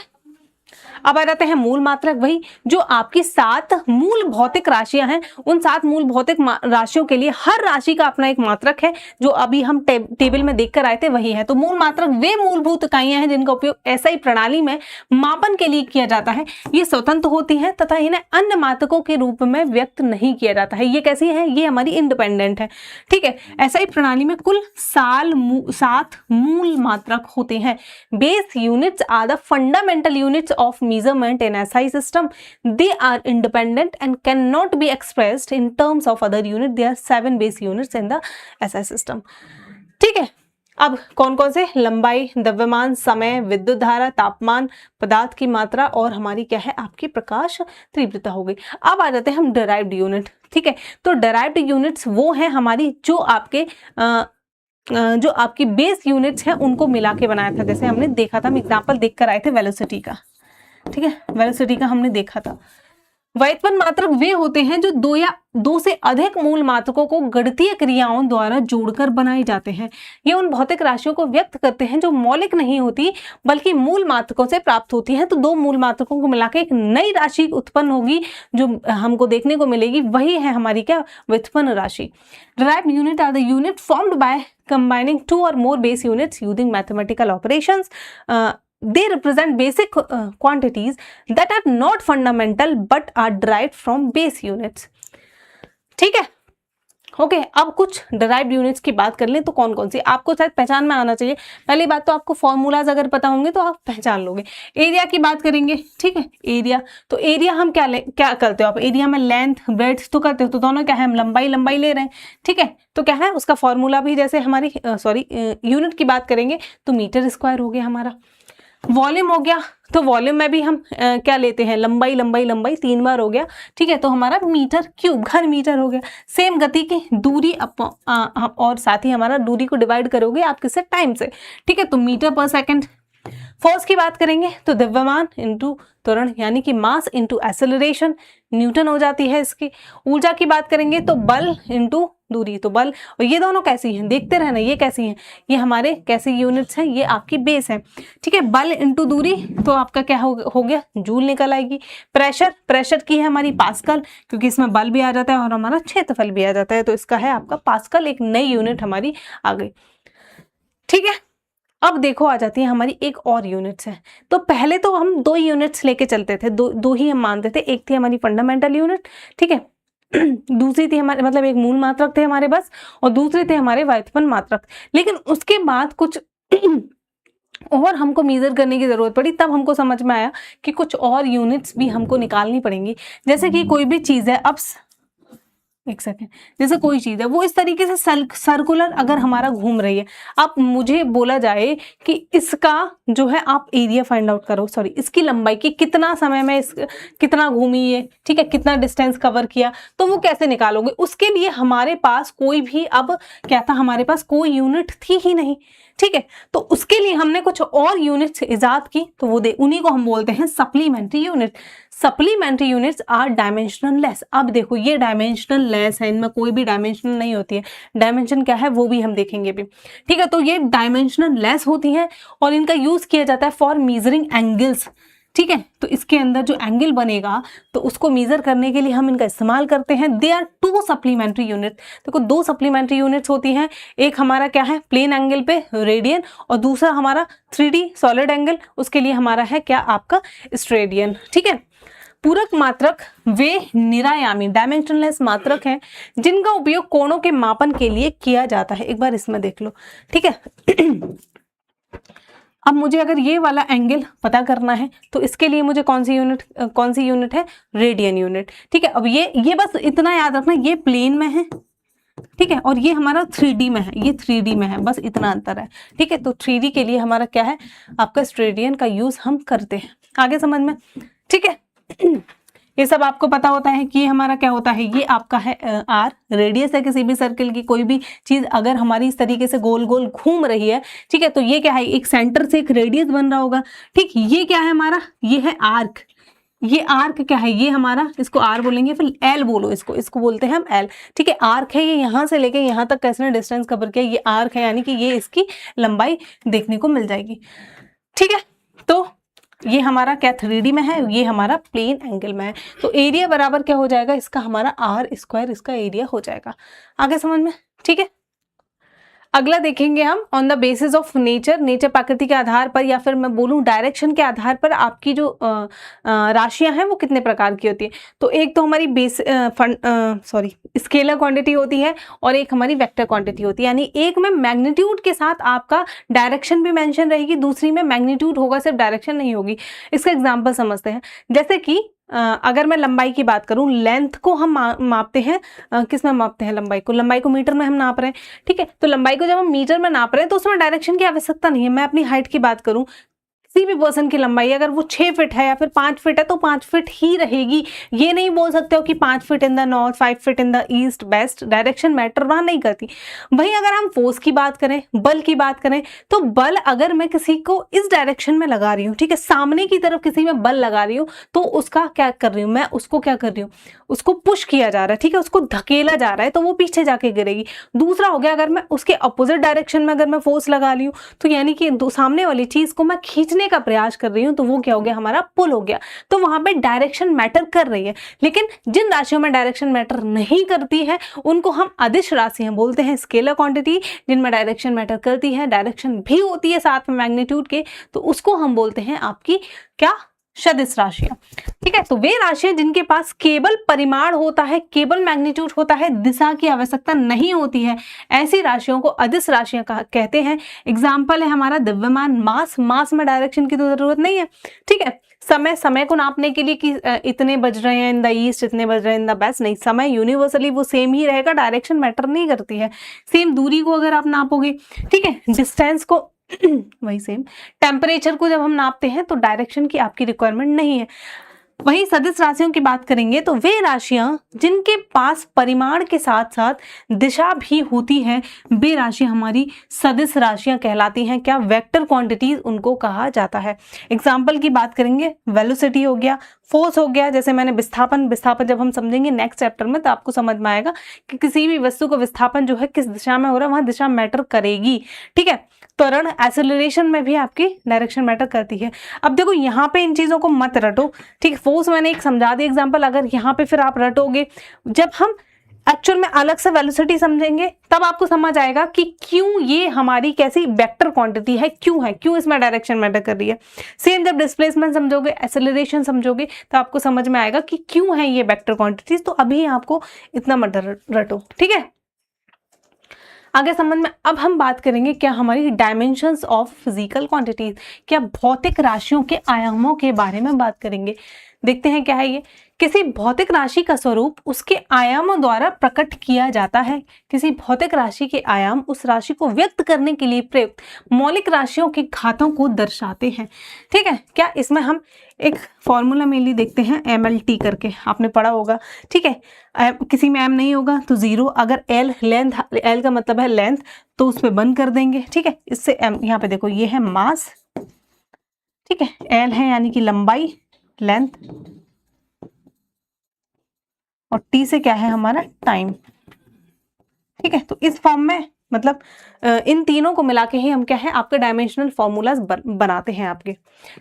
Speaker 1: अब आ जाते हैं मूल मात्रक। वही जो आपकी 7 मूल भौतिक राशियां हैं, उन 7 मूल भौतिक राशियों के लिए हर राशि का अपना एक मात्रक है, जो अभी हम टेबल में देखकर आए थे, वही है। तो मूल मात्रक वे मूलभूत इकाइयां हैं जिनका उपयोग एसआई प्रणाली में मापन के लिए किया जाता है। ये स्वतंत्र होती हैं तथा इन्हें अन्य मात्रकों के रूप में व्यक्त नहीं किया जाता है। ये कैसी है, ये हमारी इंडिपेंडेंट है। ठीक है, एसआई प्रणाली में कुल 7 मूल मात्रक होते हैं। Base units are the fundamental units of measurement in SI system. They are independent and cannot be expressed in terms of other unit. There are 7 base units in the SI system. ठीक है, अब कौन कौन से, लंबाई, द्रव्यमान, समय, विद्युत धारा, तापमान, पदार्थ की मात्रा और हमारी क्या है आपकी प्रकाश तीव्रता हो गई। अब आ जाते हैं हम डिराइव्ड यूनिट। ठीक है, तो डिराइव्ड यूनिट्स वो हैं हमारी जो आपके जो आपकी बेस यूनिट्स हैं उनको मिला के बनाया था। जैसे हमने देखा था, हम एग्जाम्पल देख कर आए थे वेलोसिटी का। ठीक है, वेलोसिटी का हमने देखा था। व्युत्पन्न मात्रक वे होते हैं जो दो या दो से अधिक मूल मात्रकों को गणितीय क्रियाओं द्वारा जोड़कर बनाए जाते हैं। ये उन भौतिक राशियों को व्यक्त करते हैं जो मौलिक नहीं होती बल्कि मूल मात्रकों से प्राप्त होती हैं। तो दो मूल मात्रकों को मिलाकर एक नई राशि उत्पन्न होगी जो हमको देखने को मिलेगी, वही है हमारी क्या, व्युत्पन्न राशि। Derived unit are the unit formed by combining two or more base units using mathematical operations. They represent basic quantities that are not fundamental but are derived from base units. ठीक है, ओके अब कुछ derived units की बात कर लें तो कौन कौन सी आपको शायद पहचान में आना चाहिए। पहली बात तो आपको फॉर्मूलाज अगर पता होंगे तो आप पहचान लोगे। एरिया की बात करेंगे। ठीक है, एरिया, तो एरिया हम क्या करते हो आप, एरिया में लेंथ ब्रेड्थ तो करते हो, तो दोनों क्या है, हम लंबाई ले रहे हैं। ठीक है, तो क्या है उसका फॉर्मूला भी, जैसे हमारी यूनिट की बात करेंगे तो मीटर स्क्वायर हो गया हमारा। वॉल्यूम हो गया, तो वॉल्यूम में भी हम क्या लेते हैं, लंबाई 3 बार हो गया। ठीक है, तो हमारा मीटर क्यूब, घन मीटर हो गया। सेम गति की दूरी और साथ ही हमारा दूरी को डिवाइड करोगे आप किससे, टाइम से। ठीक है, तो मीटर पर सेकंड। फोर्स की बात करेंगे तो द्रव्यमान इंटू त्वरण यानी कि मास इंटू एक्सेलरेशन, न्यूटन हो जाती है इसकी। ऊर्जा की बात करेंगे तो बल इंटू दूरी, तो बल, और ये दोनों कैसी हैं, देखते रहना ये कैसी हैं, ये हमारे कैसी यूनिट्स हैं, ये आपकी बेस है। ठीक है, बल इंटू दूरी तो आपका क्या हो गया, जूल निकल आएगी। प्रेशर की है हमारी पास्कल, क्योंकि इसमें बल भी आ जाता है और हमारा क्षेत्रफल भी आ जाता है, तो इसका है आपका पास्कल, एक नई यूनिट हमारी आ गई। ठीक है, अब देखो आ जाती है हमारी एक और यूनिट्स है। तो पहले तो हम 2 यूनिट्स लेके चलते थे, दो ही हम मानते थे। एक थी हमारी फंडामेंटल यूनिट, ठीक है, दूसरी थी हमारे, मतलब एक मूल मात्रक थे हमारे पास, और दूसरे थे हमारे व्युत्पन्न मात्रक। लेकिन उसके बाद कुछ और हमको मेजर करने की जरूरत पड़ी, तब हमको समझ में आया कि कुछ और यूनिट्स भी हमको निकालनी पड़ेंगी। जैसे कि कोई भी चीज है, अब एक सेकेंड, जैसे कोई चीज है वो इस तरीके से सर्कुलर अगर हमारा घूम रही है, अब मुझे बोला जाए कि इसका जो है आप एरिया फाइंड आउट करो, सॉरी इसकी लंबाई की, कितना समय में कितना घूमी है, ठीक है, कितना डिस्टेंस कवर किया, तो वो कैसे निकालोगे। उसके लिए हमारे पास कोई भी, अब क्या था, हमारे पास कोई यूनिट थी ही नहीं। ठीक है, तो उसके लिए हमने कुछ और यूनिट्स इजाद की, तो वो उन्हीं को हम बोलते हैं supplementary unit. Supplementary units are dimensional less. अब देखो ये डायमेंशनल लेस है, इनमें कोई भी डायमेंशनल नहीं होती है। डायमेंशन क्या है वो भी हम देखेंगे भी। ठीक है, तो ये डायमेंशनल लेस होती हैं और इनका यूज किया जाता है फॉर मेजरिंग एंगल्स। ठीक है, तो इसके अंदर जो एंगल बनेगा तो उसको मेजर करने के लिए हम इनका इस्तेमाल करते हैं। They are 2 supplementary unit. देखो 2 सप्लीमेंट्री यूनिट्स होती हैं, एक हमारा क्या है प्लेन एंगल पे रेडियन, और दूसरा हमारा 3D सॉलिड एंगल, उसके लिए हमारा है क्या आपका स्टेरेडियन। ठीक है, पूरक मात्रक वे निरायामी डायमेंशनलेस मात्रक हैं जिनका उपयोग कोणों के मापन के लिए किया जाता है। एक बार इसमें देख लो। ठीक है, अब मुझे अगर ये वाला एंगल पता करना है तो इसके लिए मुझे कौन सी यूनिट है, रेडियन यूनिट। ठीक है, अब ये बस इतना याद रखना, ये प्लेन में है, ठीक है, और ये हमारा 3D में है, ये 3D में है, बस इतना अंतर है। ठीक है, तो 3D के लिए हमारा क्या है, आपका स्टेरेडियन का यूज हम करते हैं। आगे समझ में। ठीक है, ये सब आपको पता होता है कि ये हमारा क्या होता है, ये आपका है आर, रेडियस है किसी भी सर्कल की। कोई भी चीज अगर हमारी इस तरीके से गोल गोल घूम रही है, ठीक है, तो ये क्या है, एक सेंटर से एक रेडियस बन रहा होगा। ठीक, ये क्या है हमारा, ये है आर्क। ये आर्क क्या है, ये हमारा, इसको आर बोलेंगे, फिर एल बोलो, इसको बोलते हैं हम एल। ठीक है, आर्क है, ये यहाँ से लेके यहाँ तक कैसे डिस्टेंस कवर किया, ये आर्क है, यानी कि ये इसकी लंबाई देखने को मिल जाएगी। ठीक है, तो ये हमारा क्या 3D में है, ये हमारा प्लेन एंगल में है। तो एरिया बराबर क्या हो जाएगा, इसका हमारा आर स्क्वायर, इसका एरिया हो जाएगा। आगे समझ में। ठीक है, अगला देखेंगे हम on the basis of nature प्रकृति के आधार पर, या फिर मैं बोलूं डायरेक्शन के आधार पर आपकी जो राशियां हैं वो कितने प्रकार की होती है। तो एक तो हमारी स्केलर क्वांटिटी होती है और एक हमारी वेक्टर क्वांटिटी होती है। यानी एक में मैग्नीट्यूड के साथ आपका डायरेक्शन भी मेंशन रहेगी, दूसरी में मैग्नीट्यूड होगा सिर्फ डायरेक्शन नहीं होगी। इसका एग्जाम्पल समझते हैं। जैसे कि अगर मैं लंबाई की बात करूं, लेंथ को हम मापते हैं किस में मापते हैं? लंबाई को मीटर में हम नाप रहे हैं, ठीक है। तो लंबाई को जब हम मीटर में नाप रहे हैं तो उसमें डायरेक्शन की आवश्यकता नहीं है। मैं अपनी हाइट की बात करूं, किसी भी पर्सन की लंबाई अगर वो 6 फीट है या फिर 5 फीट है तो 5 फीट ही रहेगी। ये नहीं बोल सकते हो कि 5 feet in the north, 5 feet in the east west, direction matter वहां नहीं करती। वहीं अगर हम फोर्स की बात करें, बल की बात करें, तो बल अगर मैं किसी को इस डायरेक्शन में लगा रही हूँ, ठीक है, सामने की तरफ किसी में बल लगा रही हूँ, तो उसका क्या कर रही हूँ मैं? उसको क्या कर रही हूँ? उसको पुश किया जा रहा है, ठीक है, उसको धकेला जा रहा है, तो वो पीछे जाके गिरेगी। दूसरा हो गया, अगर मैं उसके अपोजिट डायरेक्शन में अगर मैं फोर्स लगा रही हूँ, तो यानी कि सामने वाली चीज को मैं खींचने का प्रयास कर रही हूं, तो वो क्या हो गया? हमारा पुल हो गया। तो वहां पे डायरेक्शन मैटर कर रही है। लेकिन जिन राशियों में डायरेक्शन मैटर नहीं करती है उनको हम अदिश राशियां बोलते हैं, स्केलर क्वांटिटी। जिनमें डायरेक्शन मैटर करती है, डायरेक्शन भी होती है साथ में मैग्नीट्यूड के, तो उसको हम बोलते हैं आपकी क्या? सदिश राशियां, ठीक है। तो वे राशियां जिनके पास केवल परिमाण होता है, केवल मैग्नीट्यूड होता है, दिशा की आवश्यकता नहीं होती है, ऐसी राशियों को अदिश राशियां कहते हैं। एग्जाम्पल है हमारा द्रव्यमान, मास में डायरेक्शन की तो जरूरत नहीं है, ठीक है। समय को नापने के लिए कि इतने बज रहे हैं इन द ईस्ट, इतने बज रहे हैं इन द वेस्ट, नहीं, समय यूनिवर्सली वो सेम ही रहेगा, डायरेक्शन मैटर नहीं करती है। सेम दूरी को अगर आप नापोगे, ठीक है, डिस्टेंस को वही सेम, टेम्परेचर को जब हम नापते हैं तो डायरेक्शन की आपकी रिक्वायरमेंट नहीं है। वहीं सदिश राशियों की बात करेंगे तो वे राशियां जिनके पास परिमाण के साथ साथ दिशा भी होती है, वे राशि हमारी सदिश राशियां कहलाती हैं। क्या? वेक्टर क्वांटिटीज उनको कहा जाता है। एग्जाम्पल की बात करेंगे, वेलोसिटी हो गया, फोर्स हो गया, जैसे मैंने विस्थापन जब हम समझेंगे नेक्स्ट चैप्टर में तो आपको समझ में आएगा कि किसी भी वस्तु को विस्थापन जो है किस दिशा में हो रहा है, वहां दिशा मैटर करेगी, ठीक है। त्वरण, एक्सेलरेशन में भी आपकी डायरेक्शन मैटर करती है। अब देखो यहाँ पे इन चीजों को मत रटो, ठीक है, फोर्स मैंने एक समझा दी एग्जांपल, अगर यहाँ पे फिर आप रटोगे, जब हम एक्चुअल में अलग से वेलोसिटी समझेंगे तब आपको समझ आएगा कि क्यों ये हमारी कैसी वेक्टर क्वांटिटी है, क्यों इसमें डायरेक्शन मैटर कर रही है। सेम जब डिस्प्लेसमेंट समझोगे, एक्सेलरेशन समझोगे, तो आपको समझ में आएगा कि क्यों है ये वेक्टर क्वांटिटीज। तो अभी आपको इतना मत रटो, ठीक है। आगे समझ में, अब हम बात करेंगे क्या हमारी डायमेंशंस ऑफ फिजिकल क्वांटिटीज, क्या भौतिक राशियों के आयामों के बारे में बात करेंगे। देखते हैं क्या है ये। किसी भौतिक राशि का स्वरूप उसके आयामों द्वारा प्रकट किया जाता है। किसी भौतिक राशि के आयाम उस राशि को व्यक्त करने के लिए प्रयुक्त मौलिक राशियों के घातों को दर्शाते हैं, ठीक है। क्या इसमें हम एक फॉर्मूला मेनली देखते हैं, MLT करके आपने पढ़ा होगा, ठीक है। किसी में M नहीं होगा तो 0, अगर L लेंथ, L का मतलब है लेंथ, तो उस पर बंद कर देंगे, ठीक है। इससे M, यहाँ पे देखो ये है मास, ठीक है, L है यानी कि लंबाई, लेंथ, और T से क्या है हमारा? टाइम, ठीक है। तो इस फॉर्म में मतलब इन तीनों को मिला के ही हम क्या है आपके डायमेंशनल फॉर्मूलाज बनाते हैं आपके,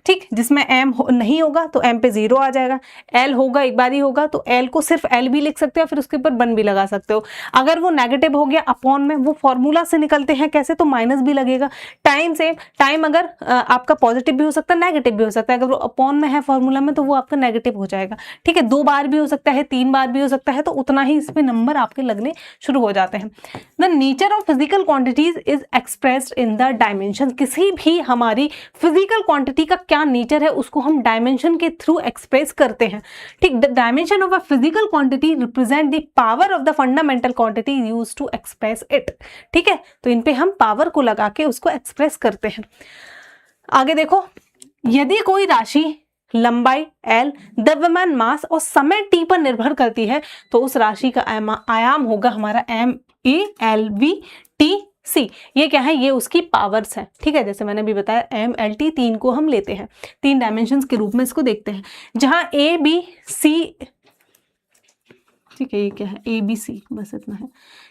Speaker 1: ठीक। जिसमें M नहीं होगा तो M पे 0 आ जाएगा, L होगा एक बार ही होगा तो L को सिर्फ L भी लिख सकते हो, फिर उसके ऊपर 1 भी लगा सकते हो। अगर वो नेगेटिव हो गया अपॉन में, वो फॉर्मूला से निकलते हैं कैसे, तो माइनस भी लगेगा। टाइम से, टाइम अगर आपका पॉजिटिव भी हो सकता है, नेगेटिव भी हो सकता है। अगर वो अपॉन में है फॉर्मूला में तो वो आपका नेगेटिव हो जाएगा, ठीक है। 2 बार भी हो सकता है, 3 बार भी हो सकता है, तो उतना ही इसमें नंबर आपके लगने शुरू हो जाते हैं। The nature of physical quantities is expressed in the dimension. किसी भी हमारी फिजिकल क्वांटिटी का क्या नेचर है उसको हम डायमेंशन के थ्रू एक्सप्रेस करते हैं, ठीक। The dimension of a physical quantity represent the power of the fundamental quantity used to express it, ठीक है। तो इन पे हम पावर को लगा के उसको एक्सप्रेस करते हैं। आगे देखो, यदि कोई राशि लंबाई L, द्रव्यमान मास और समय T पर निर्भर करती है तो उस राशि का आयाम होगा हमारा MALVTC। ये क्या है? ये उसकी पावर्स है, ठीक है। जैसे मैंने भी बताया MLT 3 को हम लेते हैं, 3 डायमेंशंस के रूप में इसको देखते हैं, जहां ABC, ठीक है, ये क्या है? ABC, बस इतना है।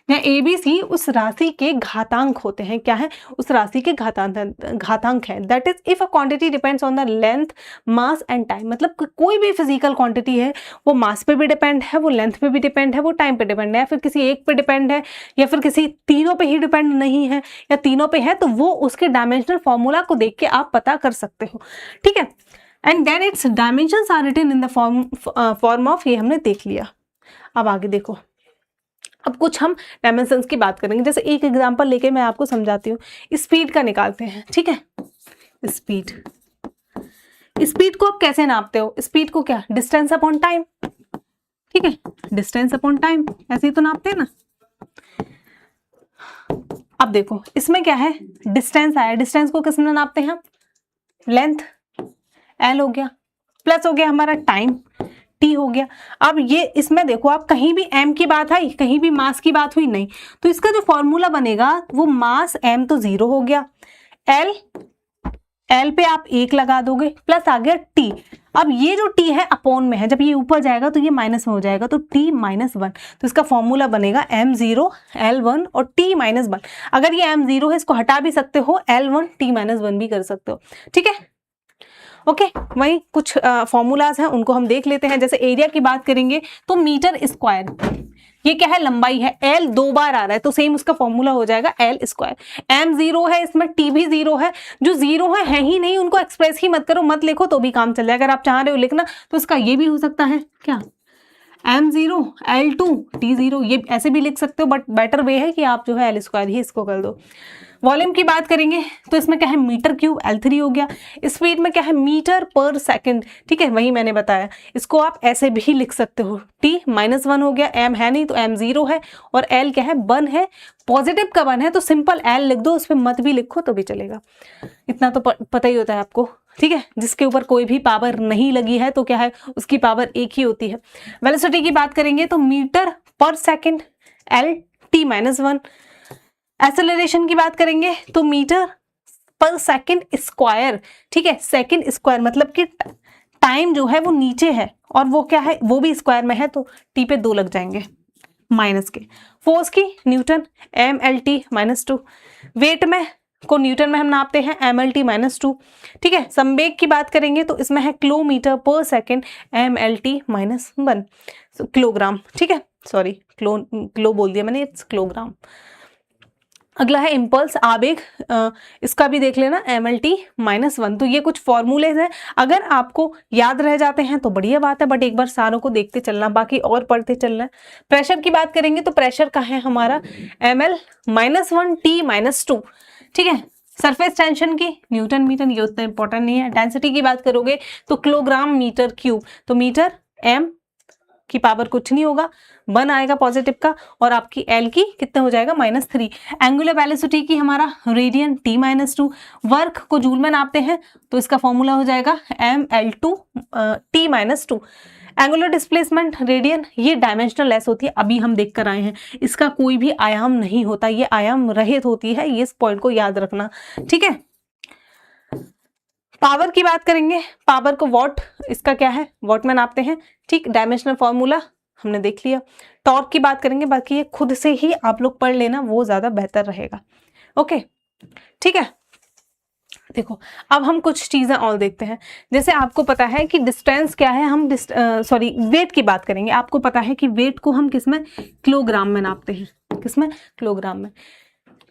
Speaker 1: यहाँ ABC उस राशि के घातांक होते हैं। क्या है? उस राशि के घातांक है। That is if a quantity depends on the length, mass and time. मतलब कोई भी फिजिकल क्वांटिटी है वो मास पे भी डिपेंड है, वो लेंथ पे भी डिपेंड है, वो टाइम पे डिपेंड है, या फिर किसी एक पे डिपेंड है, या फिर किसी तीनों पे ही डिपेंड नहीं है, या तीनों पे है, तो वो उसके डायमेंशनल फॉर्मूला को देख के आप पता कर सकते हो, ठीक है। And then its dimensions are written in the form of, ये हमने देख लिया। अब आगे देखो, अब कुछ हम डायमेंशंस की बात करेंगे। जैसे एक एग्जांपल लेके मैं आपको समझाती हूँ। स्पीड का निकालते हैं, ठीक है। स्पीड, स्पीड को आप कैसे नापते हो? स्पीड को क्या, डिस्टेंस अपॉन टाइम, ठीक है, डिस्टेंस अपॉन टाइम, ऐसे ही तो नापते हैं ना। अब देखो इसमें क्या है, डिस्टेंस आया, डिस्टेंस को किस में नापते हैं हम? लेंथ, एल हो गया, प्लस हो गया हमारा टाइम, टी हो गया। अब ये इसमें देखो आप, कहीं भी एम की बात आई, कहीं भी मास की बात हुई नहीं, तो इसका जो फॉर्मूला बनेगा वो मास एम तो 0 हो गया, एल पे आप 1 लगा दोगे, प्लस आ गया टी। अब ये जो टी है अपॉन में है, जब ये ऊपर जाएगा तो ये माइनस में हो जाएगा, तो टी माइनस 1, तो इसका फॉर्मूला बनेगा m0 L1 और t माइनस 1। अगर ये m0 है इसको हटा भी सकते हो, L1 t माइनस 1 भी कर सकते हो, ठीक है। ओके, वही कुछ फॉर्मूलाज हैं उनको हम देख लेते हैं। जैसे एरिया की बात करेंगे तो मीटर स्क्वायर, ये क्या है, लंबाई है, एल 2 बार आ रहा है तो सेम उसका फॉर्मूला हो जाएगा एल स्क्वायर। एम 0 है, इसमें टी भी 0 है, जो 0 है ही नहीं उनको एक्सप्रेस ही मत करो, मत लिखो तो भी काम चल जाएगा। अगर आप चाह रहे हो लिखना तो इसका ये भी हो सकता है क्या, m0 L2 t0, ये ऐसे भी लिख सकते हो, बट बेटर वे है कि आप जो है एल स्क्वायर ही इसको कर दो। वॉल्यूम की बात करेंगे तो इसमें क्या है, मीटर क्यूब L3 हो गया। स्पीड में क्या है, मीटर पर सेकंड, ठीक है, वही मैंने बताया, इसको आप ऐसे भी लिख सकते हो, t माइनस 1 हो गया, m है नहीं तो m0 है, और l क्या है, 1 है, पॉजिटिव का 1 है तो सिंपल l लिख दो, उसमें मत भी लिखो तो भी चलेगा, इतना तो पता ही होता है आपको, ठीक है। जिसके ऊपर कोई भी पावर नहीं लगी है तो क्या है, उसकी पावर 1 ही होती है। वेलोसिटी की बात करेंगे तो मीटर पर second l t minus 1। Acceleration की बात करेंगे तो मीटर पर सेकंड स्क्वायर, ठीक है, सेकंड स्क्वायर मतलब कि टाइम जो है वो नीचे है और वो क्या है, वो भी स्क्वायर में है तो टी पे 2 लग जाएंगे माइनस के। फोर्स की न्यूटन mlt माइनस 2, वेट में को न्यूटन में हम नापते हैं mlt माइनस 2, ठीक है। संवेग की बात करेंगे तो इसमें है किलोमीटर पर सेकंड mlt माइनस 1, किलोग्राम, ठीक है, सॉरी किलो बोल दिया मैंने, इट्स किलोग्राम। अगला है इम्पल्स, आवेग, इसका भी देख लेना mlt माइनस 1। तो ये कुछ फॉर्मूलेज हैं, अगर आपको याद रह जाते हैं तो बढ़िया बात है, बट एक बार सारों को देखते चलना, बाकी और पढ़ते चलना है। प्रेशर की बात करेंगे तो प्रेशर का है हमारा ml माइनस 1 t माइनस 2, ठीक है। सरफेस टेंशन की न्यूटन मीटर, ये उतना इंपॉर्टेंट नहीं है। डेंसिटी की बात करोगे तो किलोग्राम मीटर क्यूब, तो मीटर m की पावर कुछ नहीं होगा, 1 आएगा पॉजिटिव का, और आपकी एल की कितना हो जाएगा, -3। एंगुलर वेलोसिटी की हमारा रेडियन t माइनस 2। वर्क को जूल में नापते हैं तो इसका फॉर्मूला हो जाएगा ml2 t minus 2। Angular displacement radian, ये डायमेंशनल लेस होती है, अभी हम देख कर आए हैं, इसका कोई भी आयाम नहीं होता, ये आयाम रहित होती है, ये इस पॉइंट को याद रखना, ठीक है। पावर की बात करेंगे, पावर को वॉट, इसका क्या है, वॉट में नापते हैं, ठीक, डायमेंशनल फॉर्मूला हमने देख लिया। टॉर्क की बात करेंगे, बाकी ये खुद से ही आप लोग पढ़ लेना, वो ज्यादा बेहतर रहेगा, ओके, ठीक है। देखो अब हम कुछ चीजें और देखते हैं। जैसे आपको पता है कि डिस्टेंस क्या है, हम वेट की बात करेंगे। आपको पता है कि वेट को हम किसमें, किलोग्राम में नापते हैं, किसमें, किलोग्राम में।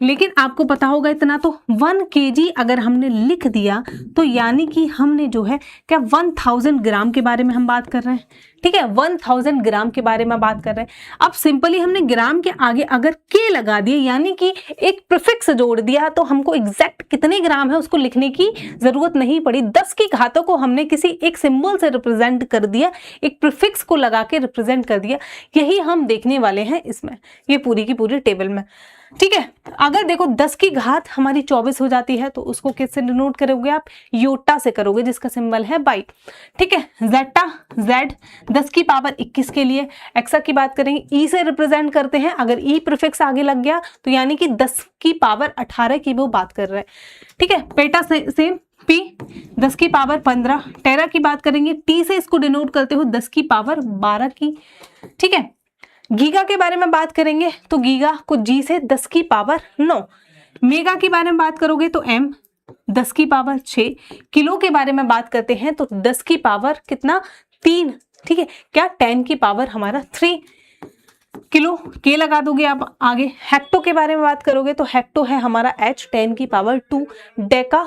Speaker 1: लेकिन आपको पता होगा इतना तो 1 kg अगर हमने लिख दिया तो यानी कि हमने जो है क्या 1000 ग्राम के बारे में हम बात कर रहे हैं, ठीक है, 1000 ग्राम के बारे में बात कर रहे हैं। अब सिंपली हमने ग्राम के आगे अगर के लगा दिए, यानी कि एक प्रीफिक्स जोड़ दिया, तो हमको एग्जैक्ट कितने ग्राम है उसको लिखने की जरूरत नहीं पड़ी। 10 की घातों को हमने किसी एक सिंबल से रिप्रेजेंट कर दिया, एक प्रीफिक्स को लगा के रिप्रेजेंट कर दिया, यही हम देखने वाले हैं इसमें, ये पूरी की पूरी टेबल में, ठीक है। अगर देखो 10 की घात हमारी 24 हो जाती है तो उसको किससे डिनोट करोगे आप, योटा से करोगे, जिसका सिंबल है बाई, ठीक है। जेटा, जेड 10 की पावर 21 के लिए। एक्सा की बात करेंगे, ई से रिप्रेजेंट करते हैं, अगर ई प्रीफिक्स आगे लग गया तो यानी कि 10 की पावर 18 की वो बात कर रहे हैं, ठीक है। पेटा सेम, पी 10 की पावर 15। टेरा की बात करेंगे, टी से इसको डिनोट करते हो 10 की पावर 12 की, ठीक है। गीगा के बारे में बात करेंगे तो गीगा को जी से 10 की पावर 9। मेगा के बारे में बात करोगे तो एम 10 की पावर 6। किलो के बारे में बात करते हैं तो 10 की पावर कितना, 3, ठीक है। क्या 10 की पावर हमारा 3 किलो, के लगा दोगे आप आगे। हेक्टो के बारे में बात करोगे तो हेक्टो है हमारा h 10 की पावर 2। डेका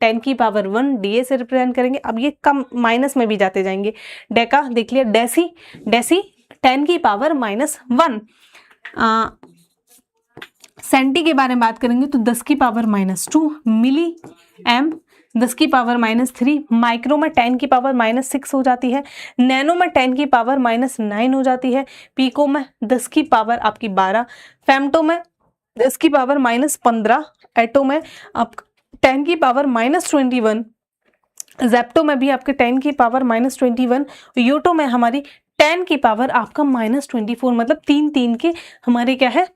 Speaker 1: 10 की पावर 1, डीए से रिप्रेजेंट करेंगे। अब ये कम माइनस में भी जाते जाएंगे, डेका देख लिया। डेसी, डेसी 10 की पावर -1। सेंटी के बारे में बात करेंगे तो 10 की पावर -2। मिली, एम 10 की पावर -3, माइक्रो में 10 की पावर -6 हो जाती है, नैनो में 10 की पावर -9 हो जाती है, पिको में 10 की पावर आपकी 12, फेम्टो में 10 की पावर -15, एटो में आप 10 की पावर -21, जेप्टो में भी आपके 10 की पावर -21, योटो में हमारी 10 की पावर आपका -24, मतलब 3 के हमारे क्या है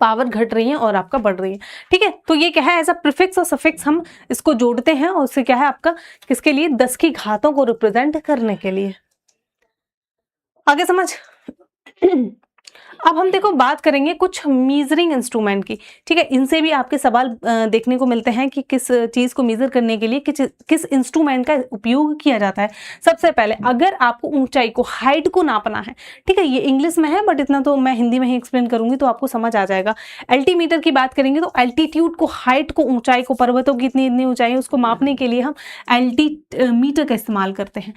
Speaker 1: पावर घट रही है और आपका बढ़ रही है। ठीक है, तो ये क्या है एज अ प्रीफिक्स और सफिक्स हम इसको जोड़ते हैं और उससे क्या है आपका किसके लिए 10 की घातों को रिप्रेजेंट करने के लिए। आगे समझ। अब हम देखो बात करेंगे कुछ मीजरिंग इंस्ट्रूमेंट की। ठीक है, इनसे भी आपके सवाल देखने को मिलते हैं कि किस चीज को मेजर करने के लिए किस इंस्ट्रूमेंट का उपयोग किया जाता है। सबसे पहले अगर आपको ऊंचाई को, हाइट को नापना है, ठीक है, ये इंग्लिश में है बट इतना तो मैं हिंदी में ही एक्सप्लेन करूंगी तो आपको समझ आ जाएगा। एल्टीमीटर की बात करेंगे तो एल्टीट्यूड को, हाइट को, ऊंचाई को, पर्वतों की इतनी ऊंचाई है उसको मापने के लिए हम एल्टीमीटर का इस्तेमाल करते हैं।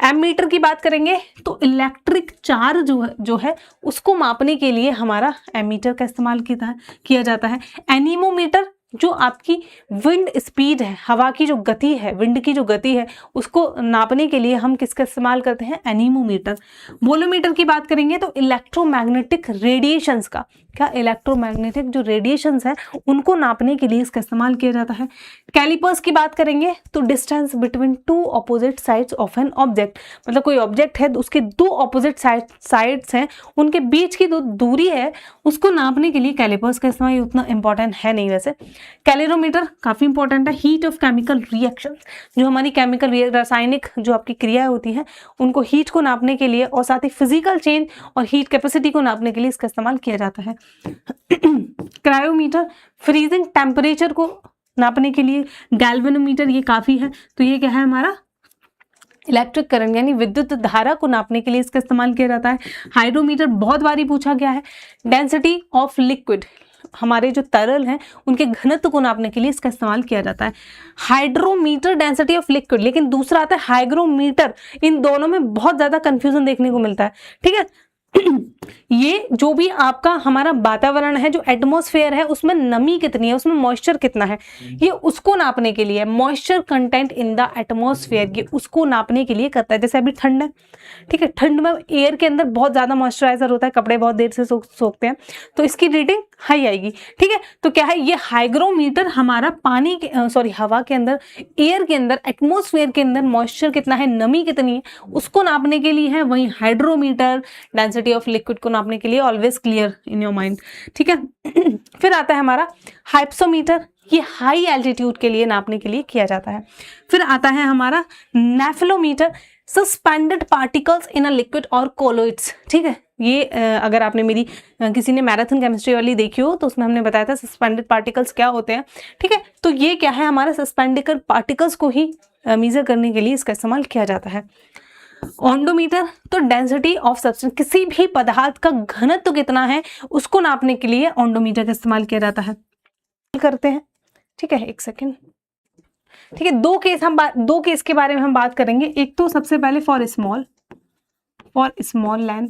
Speaker 1: एमीटर की बात करेंगे तो इलेक्ट्रिक चार्ज जो है उसको मापने के लिए हमारा एमीटर का इस्तेमाल किया जाता है। एनीमोमीटर जो आपकी विंड स्पीड है, हवा की जो गति है, विंड की जो गति है उसको नापने के लिए हम किसका इस्तेमाल करते हैं, एनीमोमीटर। वोलोमीटर की बात करेंगे तो इलेक्ट्रोमैग्नेटिक रेडिएशंस का, क्या इलेक्ट्रोमैग्नेटिक जो रेडिएशंस है उनको नापने के लिए इसका इस्तेमाल किया जाता है। कैलिपर्स की बात करेंगे तो distance between two opposite sides of an object, मतलब कोई ऑब्जेक्ट है उसके दो ऑपोजिट साइड्स हैं, उनके बीच की जो दूरी है उसको नापने के लिए कैलिपर्स का इस्तेमाल उतना इंपॉर्टेंट है नहीं वैसे। कैलोरीमीटर काफी इंपॉर्टेंट है। हीट ऑफ केमिकल रिएक्शन, जो हमारी केमिकल रासायनिक जो आपकी क्रियाएं होती हैं उनको हीट को नापने के लिए और साथ ही फिजिकल चेंज और हीट कैपेसिटी को नापने के लिए इसका इस्तेमाल किया जाता है। क्रायोमीटर फ्रीजिंग टेम्परेचर को नापने के लिए। गैल्वेनोमीटर ये काफी है, तो ये क्या है हमारा इलेक्ट्रिक करंट यानी विद्युत धारा को नापने के लिए इसका इस्तेमाल किया जाता है। हाइड्रोमीटर बहुत बारी पूछा गया है। डेंसिटी ऑफ लिक्विड, हमारे जो तरल हैं उनके घनत्व को नापने के लिए इसका इस्तेमाल किया जाता है। हाइड्रोमीटर डेंसिटी ऑफ लिक्विड, लेकिन दूसरा आता है हाइग्रोमीटर। इन दोनों में बहुत ज्यादा कंफ्यूजन देखने को मिलता है। ठीक है, ये जो भी आपका हमारा वातावरण है, जो एटमॉस्फेयर है उसमें नमी कितनी है, उसमें मॉइस्चर कितना है, ये उसको नापने के लिए, moisture content in the atmosphere, ये उसको नापने के लिए करता है। जैसे अभी ठंड है, ठीक है, ठंड में एयर के अंदर बहुत ज्यादा मॉइस्चराइजर होता है, कपड़े बहुत देर से सोखते हैं तो इसकी रीडिंग हाई आएगी। ठीक है, तो क्या है ये हाइग्रोमीटर हमारा पानी के हवा के अंदर, एयर के अंदर, एटमॉस्फेयर के अंदर मॉइस्चर कितना है, नमी कितनी है उसको नापने के लिए है। वहीं हाइड्रोमीटर डेंसिटी ऑफ लिक्विड को नापने के लिए। Always clear in your mind. ठीक है, फिर आता है हमारा हाइप्सोमीटर, ये हाई एल्टीट्यूड के लिए नापने के लिए किया जाता है। फिर आता है हमारा nephelometer, suspended particles in a liquid और कोलोइड्स। ठीक है, ये अगर आपने मेरी किसी ने मैराथन केमिस्ट्री वाली देखी हो तो उसमें हमने बताया था सस्पेंडेड पार्टिकल्स क्या होते हैं। ठीक है, तो ये क्या है हमारा सस्पेंडेड पार्टिकल्स को ही मेजर करने के लिए इसका इस्तेमाल किया जाता है। ओडोमीटर तो डेंसिटी ऑफ सब्सटेंस, किसी भी पदार्थ का घनत्व कितना है उसको नापने के लिए ओडोमीटर का इस्तेमाल किया जाता है। करते हैं, ठीक है, एक सेकेंड। ठीक है, दो केस के बारे में हम बात करेंगे। एक तो सबसे पहले फॉर स्मॉल लेंथ,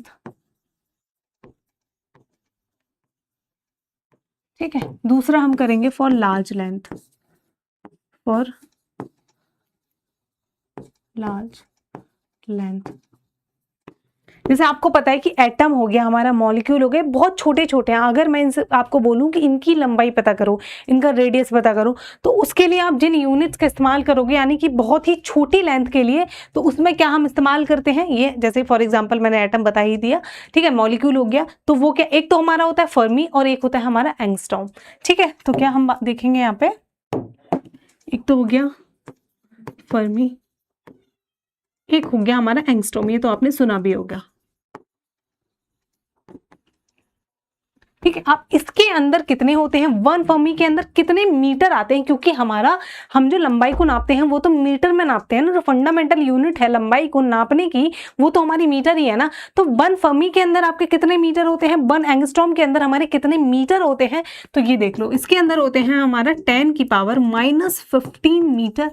Speaker 1: ठीक है, दूसरा हम करेंगे फॉर लार्ज लेंथ, जैसे आपको पता है कि एटम हो गया, हमारा मॉलिक्यूल हो गए, बहुत छोटे छोटे हैं। अगर मैं इनसे आपको बोलूं कि इनकी लंबाई पता करो, इनका रेडियस पता करो, तो उसके लिए आप जिन यूनिट्स का इस्तेमाल करोगे यानी कि बहुत ही छोटी लेंथ के लिए, तो उसमें क्या हम इस्तेमाल करते हैं, ये जैसे फॉर एग्जाम्पल मैंने एटम बता ही दिया। ठीक है, मॉलिक्यूल हो गया, तो वो क्या, एक तो हमारा होता है फर्मी और एक होता है हमारा एंगस्ट्रॉम। ठीक है, तो क्या हम देखेंगे यहाँ पे, एक तो हो गया फर्मी, एक हो गया हमारा एंगस्ट्रॉम, ये तो आपने सुना भी होगा। ठीक है, अब इसके अंदर कितने होते हैं, वन फर्मी के अंदर कितने मीटर आते हैं, क्योंकि हम जो लंबाई को नापते हैं वो तो मीटर में नापते हैं ना, जो फंडामेंटल यूनिट है लंबाई को नापने की वो तो हमारी मीटर ही है ना। तो वन फर्मी के अंदर आपके कितने मीटर होते हैं, वन एंगस्ट्रॉम के अंदर हमारे कितने मीटर होते हैं, तो ये देख लो, इसके अंदर होते हैं हमारा 10 की पावर -15 मीटर,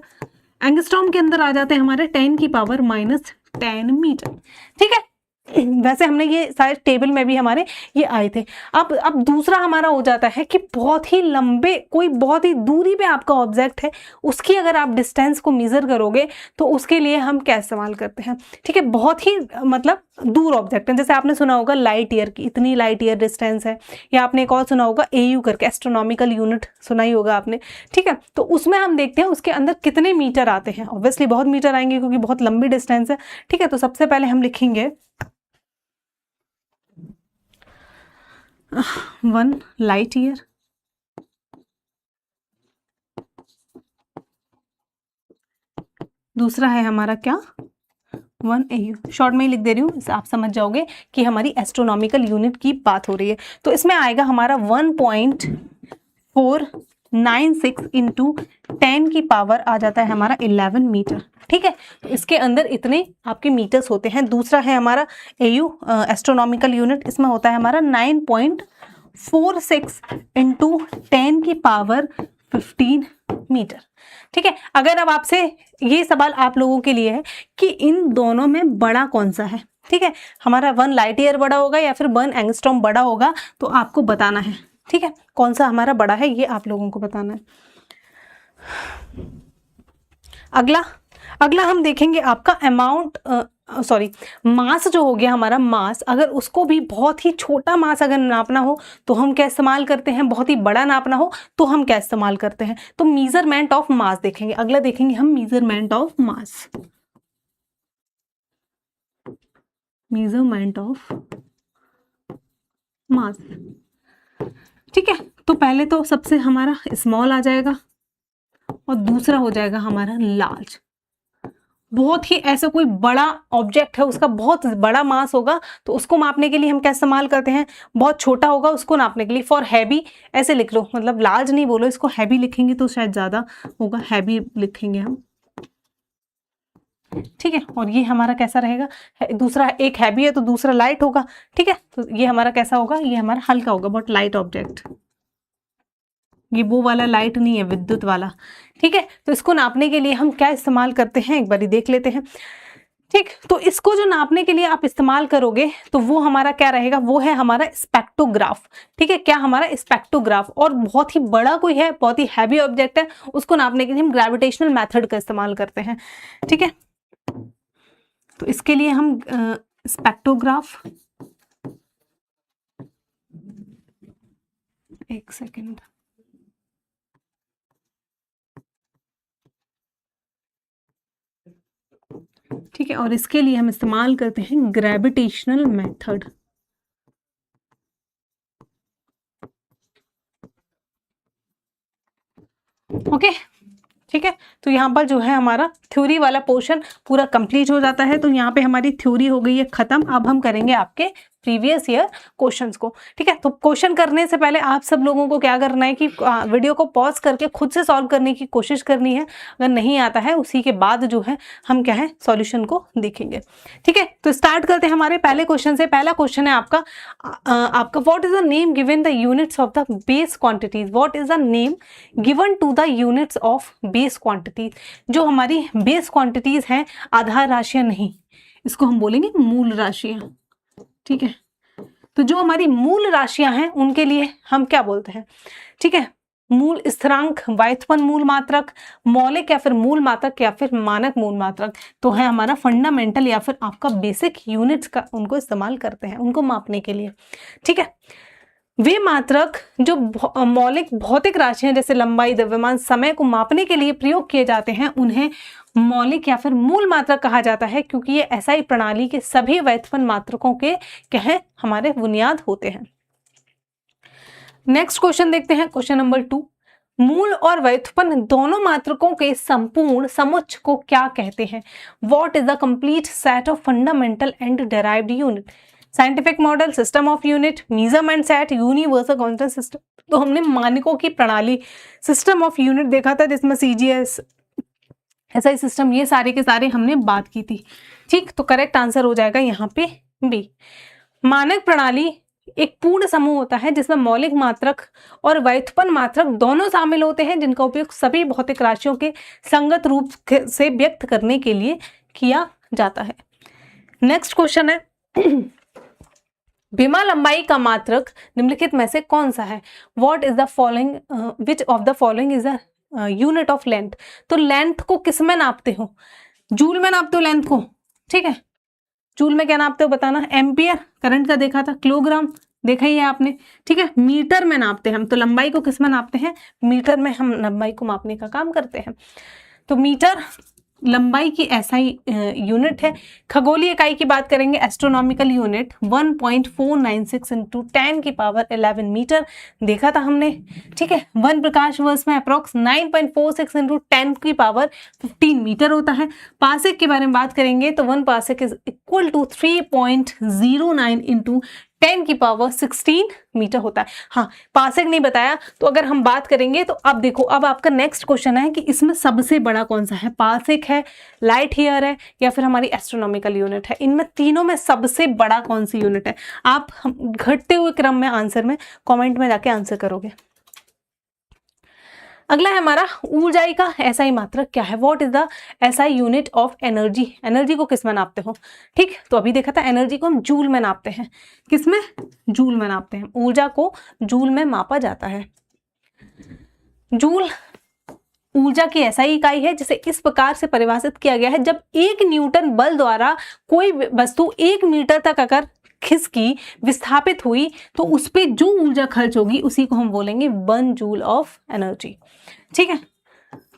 Speaker 1: एंगस्ट्रॉम के अंदर आ जाते हैं हमारे 10 की पावर -10 मीटर। ठीक है, वैसे हमने ये शायद टेबल में भी हमारे ये आए थे। अब दूसरा हमारा हो जाता है कि बहुत ही लंबे, कोई बहुत ही दूरी पे आपका ऑब्जेक्ट है, उसकी अगर आप डिस्टेंस को मेजर करोगे तो उसके लिए हम क्या इस्तेमाल करते हैं, ठीक है, बहुत ही मतलब दूर ऑब्जेक्ट है, जैसे आपने सुना होगा लाइट ईयर की, इतनी लाइट ईयर डिस्टेंस है, या आपने एक और सुना होगा AU करके, एस्ट्रोनॉमिकल यूनिट सुना ही होगा आपने, ठीक है। तो उसमें हम देखते हैं उसके अंदर कितने मीटर आते हैं, ऑब्वियसली बहुत मीटर आएंगे क्योंकि बहुत लंबी डिस्टेंस है, ठीक है। तो सबसे पहले हम लिखेंगे 1 लाइट ईयर, दूसरा है हमारा क्या 1 AU, शॉर्ट में ही लिख दे रही हूँ, आप समझ जाओगे कि हमारी एस्ट्रोनॉमिकल यूनिट की बात हो रही है। तो इसमें आएगा हमारा 1.496 इंटू 10 की पावर आ जाता है हमारा 11 मीटर, ठीक है। तो इसके अंदर इतने आपके मीटर्स होते हैं। दूसरा है हमारा AU एस्ट्रोनॉमिकल यूनिट, इसमें होता है हमारा 9.46 इंटू 10 की पावर 15 मीटर, ठीक है। अगर अब आपसे ये सवाल आप लोगों के लिए है कि इन दोनों में बड़ा कौन सा है, ठीक है, हमारा 1 लाइट ईयर बड़ा होगा या फिर 1 एंगस्ट्रॉम बड़ा होगा, तो आपको बताना है, ठीक है, कौन सा हमारा बड़ा है, ये आप लोगों को बताना है। अगला हम देखेंगे आपका अमाउंट, सॉरी मास जो हो गया हमारा, मास अगर उसको भी बहुत ही छोटा मास अगर नापना हो तो हम क्या इस्तेमाल करते हैं, बहुत ही बड़ा नापना हो तो हम क्या इस्तेमाल करते हैं, तो मेजरमेंट ऑफ मास देखेंगे। अगला देखेंगे हम measurement of mass, measurement of mass, ठीक है। तो पहले तो सबसे हमारा स्मॉल आ जाएगा और दूसरा हो जाएगा हमारा लार्ज। बहुत ही ऐसा कोई बड़ा ऑब्जेक्ट है, उसका बहुत बड़ा मास होगा तो उसको मापने के लिए हम क्या इस्तेमाल करते हैं, बहुत छोटा होगा उसको नापने के लिए फॉर हैवी, ऐसे लिख लो, मतलब लार्ज नहीं बोलो, इसको हैवी लिखेंगे तो शायद ज्यादा होगा, हैवी लिखेंगे हम, ठीक है। और ये हमारा कैसा रहेगा, दूसरा एक हैवी है तो दूसरा लाइट होगा, ठीक है। तो ये हमारा कैसा होगा, ये हमारा हल्का होगा, बहुत लाइट ऑब्जेक्ट, ये वो वाला लाइट नहीं है, विद्युत वाला, ठीक है। तो इसको नापने के लिए हम क्या इस्तेमाल करते हैं, एक बारी देख लेते हैं, ठीक। तो इसको जो नापने के लिए आप इस्तेमाल करोगे तो वो हमारा क्या रहेगा, वो है हमारा स्पेक्ट्रोग्राफ, ठीक है, क्या हमारा स्पेक्ट्रोग्राफ। और बहुत ही बड़ा कोई है, बहुत ही हैवी ऑब्जेक्ट है, उसको नापने के लिए हम ग्रेविटेशनल मेथड का इस्तेमाल करते हैं, ठीक है। तो इसके लिए हम स्पेक्ट्रोग्राफ, एक सेकेंड, ठीक है, और इसके लिए हम इस्तेमाल करते हैं ग्रेविटेशनल मेथड, ओके, ठीक है। तो यहाँ पर जो है हमारा थ्योरी वाला पोर्शन पूरा कंप्लीट हो जाता है। तो यहाँ पे हमारी थ्योरी हो गई है खत्म। अब हम करेंगे आपके प्रीवियस ईयर क्वेश्चंस को, ठीक है। तो क्वेश्चन करने से पहले आप सब लोगों को क्या करना है कि वीडियो को पॉज करके खुद से सॉल्व करने की कोशिश करनी है। अगर नहीं आता है उसी के बाद जो है हम क्या है सॉल्यूशन को देखेंगे, ठीक है। तो स्टार्ट करते हैं हमारे पहले क्वेश्चन से। पहला क्वेश्चन है आपका what is the name given the units of the base quantities, what is the name given to the units of base quantities. जो हमारी बेस क्वांटिटीज हैं, आधार राशियां नहीं, इसको हम बोलेंगे मूल राशियां, ठीक है। तो जो हमारी मूल राशियां हैं उनके लिए हम क्या बोलते हैं, ठीक है, मूल स्थिरांक, व्युत्पन्न मूल मात्रक, मौलिक या फिर मूल मात्रक या फिर मानक मूल मात्रक, तो है हमारा फंडामेंटल या फिर आपका बेसिक यूनिट्स का उनको इस्तेमाल करते हैं उनको मापने के लिए, ठीक है। वे मात्रक जो मौलिक भौतिक राशियां जैसे लंबाई, द्रव्यमान, समय को मापने के लिए प्रयोग किए जाते हैं उन्हें मौलिक या फिर मूल मात्रक कहा जाता है, क्योंकि ये SI प्रणाली के सभी व्युत्पन्न मात्रकों के कहें हमारे बुनियाद होते हैं। नेक्स्ट क्वेश्चन देखते हैं, क्वेश्चन नंबर 2। मूल और व्युत्पन्न दोनों मात्रकों के संपूर्ण समुच्चय को क्या कहते हैं? What is the complete set of fundamental and derived unit? Scientific model, system of unit, measurement set, universal constant system. तो हमने मानकों की प्रणाली, सिस्टम ऑफ यूनिट देखा था जिसमें CGS, SI सिस्टम, ये सारे के सारे हमने बात की थी, ठीक। तो करेक्ट आंसर हो जाएगा यहाँ पे B। मानक प्रणाली एक पूर्ण समूह होता है जिसमें मौलिक मात्रक और व्युत्पन्न मात्रक दोनों शामिल होते हैं, जिनका उपयोग सभी भौतिक राशियों के संगत रूप से व्यक्त करने के लिए किया जाता है। नेक्स्ट क्वेश्चन है भीमा लंबाई का मात्रक निम्नलिखित में से कौन सा है? What is the following, which of the following is the unit of length? तो लेंथ को किस में नापते हो? जूल में नापते हो लेंथ को, ठीक है। जूल में क्या नापते हो बताना। एम्पियर करंट का देखा था, किलोग्राम देखा ही है आपने, ठीक है। मीटर में नापते हैं हम, तो लंबाई को किस में नापते हैं? मीटर में हम लंबाई को मापने का काम करते हैं। तो मीटर लंबाई की SI यूनिट है। खगोलीय इकाई की बात करेंगे, एस्ट्रोनॉमिकल यूनिट 1.496 इंटू 10 की पावर 11 मीटर देखा था हमने, ठीक है। 1 प्रकाश वर्ष में अप्रोक्स 9.46 इंटू 10 की पावर 15 मीटर होता है। पासेक के बारे में बात करेंगे तो 1 पासेक इज इक्वल टू 3.09 इंटू 10 की पावर 16 मीटर होता है। हाँ, पासेक नहीं बताया, तो अगर हम बात करेंगे तो अब देखो, अब आपका नेक्स्ट क्वेश्चन है कि इसमें सबसे बड़ा कौन सा है? पासेक है, लाइट ईयर है, या फिर हमारी एस्ट्रोनॉमिकल यूनिट है? इनमें तीनों में सबसे बड़ा कौन सी यूनिट है? आप घटते हुए क्रम में आंसर में कमेंट में जाके आंसर करोगे। अगला है हमारा ऊर्जाई का SI मात्रक क्या है? What is the SI unit of energy? Energy को किस में नापते हो? ठीक, तो अभी देखा था एनर्जी को हम जूल में नापते हैं। किस में? जूल में नापते हैं। ऊर्जा को जूल में मापा जाता है। जूल ऊर्जा की SI इकाई है जिसे इस प्रकार से परिभाषित किया गया है, जब 1 न्यूटन बल द्वारा कोई वस्तु 1 मीटर तक अगर खिसकी, विस्थापित हुई, तो उस पर जो ऊर्जा खर्च होगी उसी को हम बोलेंगे 1 जूल ऑफ एनर्जी, ठीक है।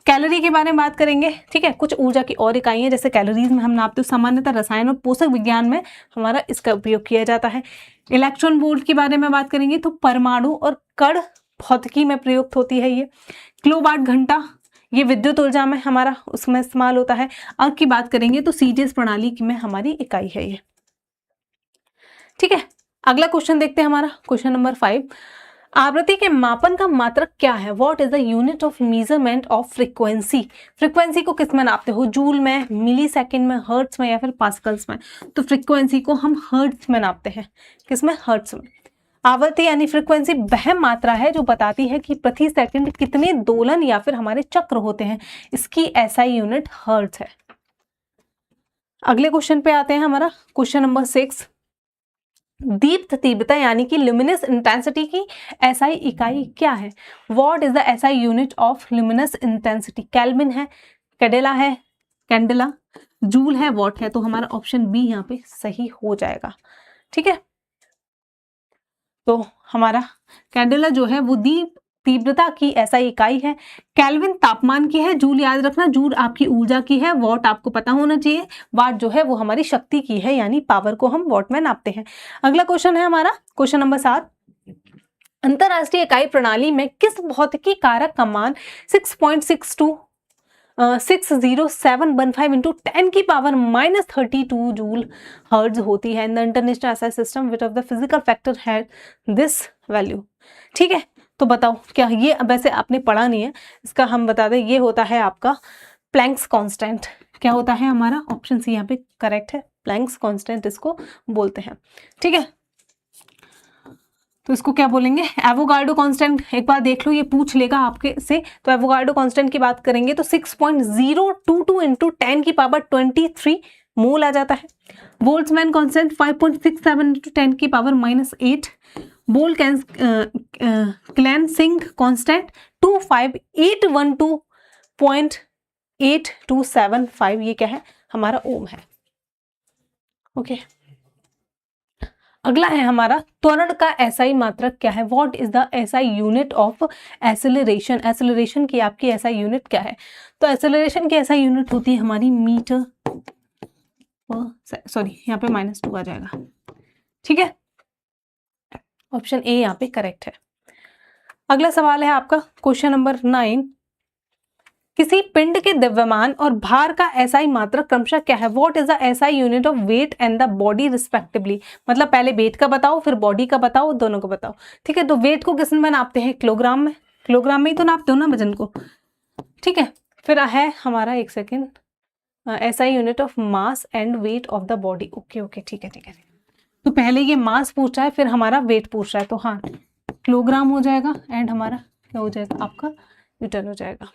Speaker 1: कैलोरी के बारे में बात करेंगे, ठीक है। कुछ ऊर्जा की और इकाइयां जैसे कैलोरीज में हम नापते हैं, सामान्यतः रसायन और पोषक विज्ञान में हमारा इसका उपयोग किया जाता है। इलेक्ट्रॉन वोल्ट के बारे में बात करेंगे तो परमाणु और कण भौतिकी में प्रयुक्त होती है ये। किलोवाट घंटा, ये विद्युत ऊर्जा में हमारा उसमें इस्तेमाल होता है। अंक की बात करेंगे तो सीजीएस प्रणाली में हमारी इकाई है ये, ठीक है। अगला क्वेश्चन देखते हैं हमारा, क्वेश्चन नंबर 5। आवृत्ति के मापन का मात्रक क्या है? What is the unit of measurement of frequency? Frequency को किस में नापते हो? जूल में, मिली सेकेंड में, हर्ट्ज में, या फिर पास्कल्स में? तो फ्रीक्वेंसी को हम हर्ट्ज में नापते हैं। किस में? हर्ट्ज में। आवृत्ति यानी फ्रीक्वेंसी वह मात्रा है जो बताती है कि प्रति सेकंड कितने दोलन या फिर हमारे चक्र होते हैं। इसकी SI यूनिट हर्ट्ज है। अगले क्वेश्चन पे आते हैं हमारा, क्वेश्चन नंबर 6। दीप्त तीव्रता यानी कि ल्यूमिनस इंटेंसिटी की SI इकाई क्या है? What is the SI unit of luminous intensity? Kelvin है, कैंडेला है, कैंडेला, जूल है, वॉट है। तो हमारा ऑप्शन बी यहाँ पे सही हो जाएगा, ठीक है। तो हमारा कैंडेला जो है वो दीप तीव्रता की SI इकाई है। केल्विन तापमान की है, जूल याद रखना, जूल आपकी ऊर्जा की है, वॉट आपको पता होना चाहिए, वाट जो है वो हमारी शक्ति की है, यानी पावर को हम वॉट में नापते हैं। अगला क्वेश्चन है हमारा, क्वेश्चन नंबर 7। अंतरराष्ट्रीय इकाई प्रणाली में किस भौतिकी कारक का मान 6.715 इंटू 10 की पावर -32 जूल हर्ट्ज होती है? In the international SI system which of the physical factor है दिस वैल्यू, ठीक है। तो बताओ, क्या ये वैसे आपने पढ़ा नहीं है, इसका हम बता दें, ये होता है आपका प्लैंक्स कांस्टेंट। क्या होता है हमारा? ऑप्शन सी यहाँ पे करेक्ट है, प्लैंक्स कांस्टेंट इसको बोलते हैं, ठीक है। तो इसको क्या बोलेंगे? Avogadro constant. एक बार देख लो, ये पूछ लेगा आपके से। तो एवोगाड्रो कांस्टेंट की बात करेंगे तो 6.022 इंटू 10 की पावर 23 मोल आ जाता है। बोल्ट्जमैन कांस्टेंट 5.67 इंटू 10 की पावर -8। बोल क्लैंसिंग कांस्टेंट 25812.8275, ये क्या है? हमारा ओम है, ओके। अगला है हमारा त्वरण का SI मात्रक क्या है? What is the SI unit of acceleration? Acceleration की आपकी SI यूनिट क्या है? तो एक्सेलरेशन की SI यूनिट होती है हमारी मीटर, सॉरी यहाँ पे -2 आ जाएगा, ठीक है। ऑप्शन ए यहाँ पे करेक्ट है। अगला सवाल है आपका, क्वेश्चन नंबर 9। किसी पिंड के द्रव्यमान और भार का SI मात्रक क्रमशः क्या है? What is the SI unit of weight and the body respectively? मतलब पहले वेट का बताओ, फिर बॉडी का बताओ, दोनों को बताओ, ठीक है। तो वेट को किस में नापते हैं? किलोग्राम में। किलोग्राम में ही तो नापते हो ना वजन को, ठीक है। फिर है हमारा, एक second, SI unit of mass and weight of the body. Okay okay, ठीक है ठीक है। तो पहले ये मास पूछ रहा है, फिर हमारा वेट पूछ रहा है, तो हाँ किलोग्राम हो जाएगा, एंड हमारा क्या हो जाएगा? आपका न्यूटन हो जाएगा।